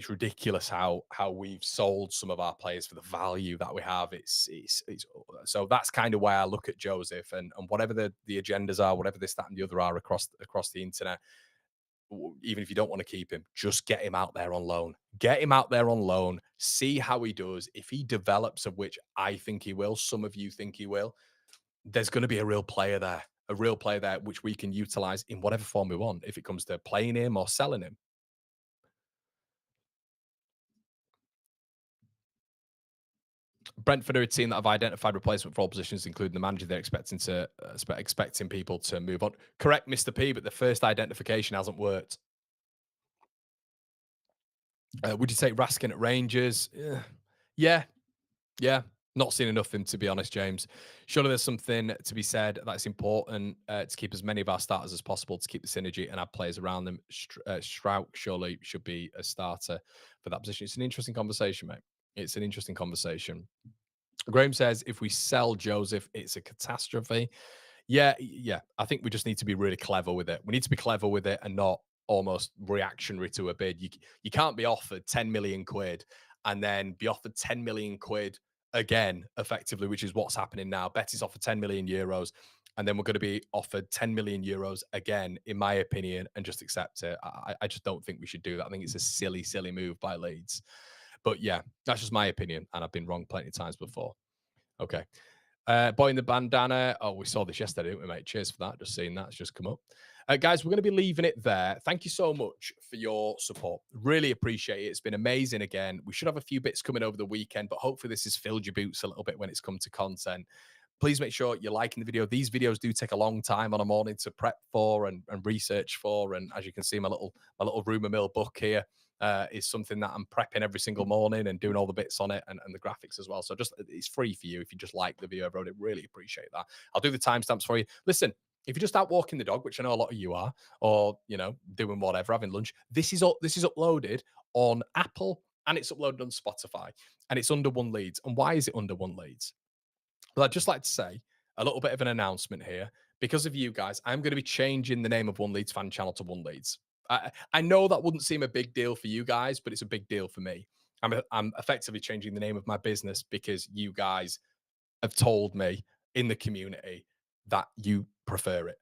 ridiculous how we've sold some of our players for the value that we have. It's so that's kind of why I look at Joseph and whatever the agendas are, whatever this, that, and the other are across the internet. Even if you don't want to keep him, just get him out there on loan. Get him out there on loan. See how he does. If he develops, of which I think he will, some of you think he will, there's going to be a real player there, which we can utilize in whatever form we want. If it comes to playing him or selling him. Brentford are a team that have identified replacement for all positions, including the manager. They're expecting people to move on. Correct, Mr. P, but the first identification hasn't worked. Would you take Raskin at Rangers? Yeah, yeah. Not seen enough of him, to be honest, James. Surely there's something to be said that's important to keep as many of our starters as possible, to keep the synergy and have players around them. Struijk surely should be a starter for that position. It's an interesting conversation, mate. It's an interesting conversation. Graham says, if we sell Joseph, it's a catastrophe. Yeah. I think we just need to be really clever with it. We need to be clever with it and not almost reactionary to a bid. You can't be offered 10 million quid and then be offered 10 million quid again, effectively, which is what's happening now. Betty's offered 10 million euros, and then we're going to be offered 10 million euros again, in my opinion, and just accept it. I just don't think we should do that. I think it's a silly, silly move by Leeds. But yeah, that's just my opinion, and I've been wrong plenty of times before. Okay. Boy in the bandana. Oh, we saw this yesterday, didn't we, mate? Cheers for that. Just seeing that's just come up. Guys, we're going to be leaving it there. Thank you so much for your support. Really appreciate it. It's been amazing again. We should have a few bits coming over the weekend, but hopefully this has filled your boots a little bit when it's come to content. Please make sure you're liking the video. These videos do take a long time on a morning to prep for and research for. And as you can see, my little rumour mill book here is something that I'm prepping every single morning and doing all the bits on it and the graphics as well. So just it's free for you if you just like the video. I wrote it. Really appreciate that. I'll do the timestamps for you. Listen, if you're just out walking the dog, which I know a lot of you are, or doing whatever, having lunch, this is uploaded on Apple and it's uploaded on Spotify and it's under One Leeds. And why is it under One Leeds? Well, I'd just like to say a little bit of an announcement here. Because of you guys, I'm going to be changing the name of One Leeds fan channel to One Leeds. I know that wouldn't seem a big deal for you guys, but it's a big deal for me. I'm effectively changing the name of my business because you guys have told me in the community that you prefer it.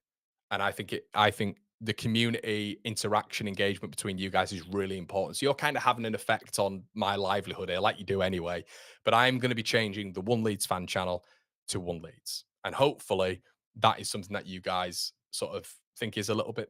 And I think the community interaction engagement between you guys is really important. So you're kind of having an effect on my livelihood here, like you do anyway. But I'm going to be changing the One Leeds fan channel to One Leeds. And hopefully that is something that you guys sort of think is a little bit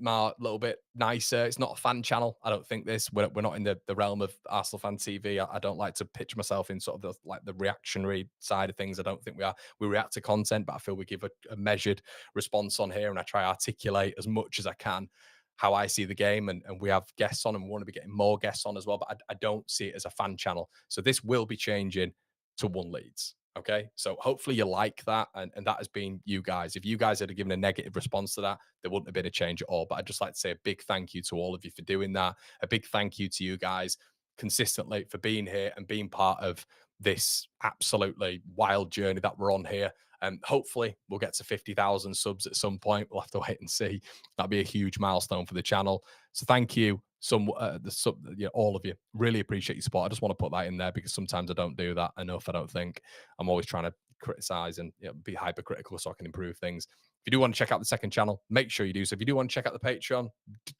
nicer. It's not a fan channel. I don't think this. We're not in the realm of Arsenal fan TV. I don't like to pitch myself in sort of the reactionary side of things. I don't think we are. We react to content, but I feel we give a measured response on here, and I try to articulate as much as I can how I see the game, and we have guests on, and we want to be getting more guests on as well. But I don't see it as a fan channel. So this will be changing to One Leeds. Okay. So hopefully you like that. And that has been you guys. If you guys had given a negative response to that, there wouldn't have been a change at all. But I'd just like to say a big thank you to all of you for doing that. A big thank you to you guys consistently for being here and being part of this absolutely wild journey that we're on here. And hopefully we'll get to 50,000 subs at some point. We'll have to wait and see. That'd be a huge milestone for the channel. So thank you, all of you. Really appreciate your support. I just want to put that in there because sometimes I don't do that enough. I don't think I'm always trying to criticize and be hypercritical so I can improve things. If you do want to check out the second channel, make sure you do so. If you do want to check out the Patreon,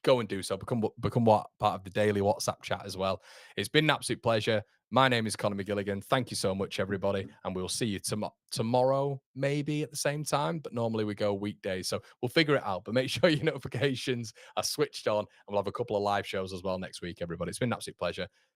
go and do so. Become what part of the daily WhatsApp chat as well. It's been an absolute pleasure. My name is Conor McGilligan. Thank you so much, everybody. And we'll see you tomorrow, maybe at the same time. But normally we go weekdays. So we'll figure it out. But make sure your notifications are switched on. And we'll have a couple of live shows as well next week, everybody. It's been an absolute pleasure.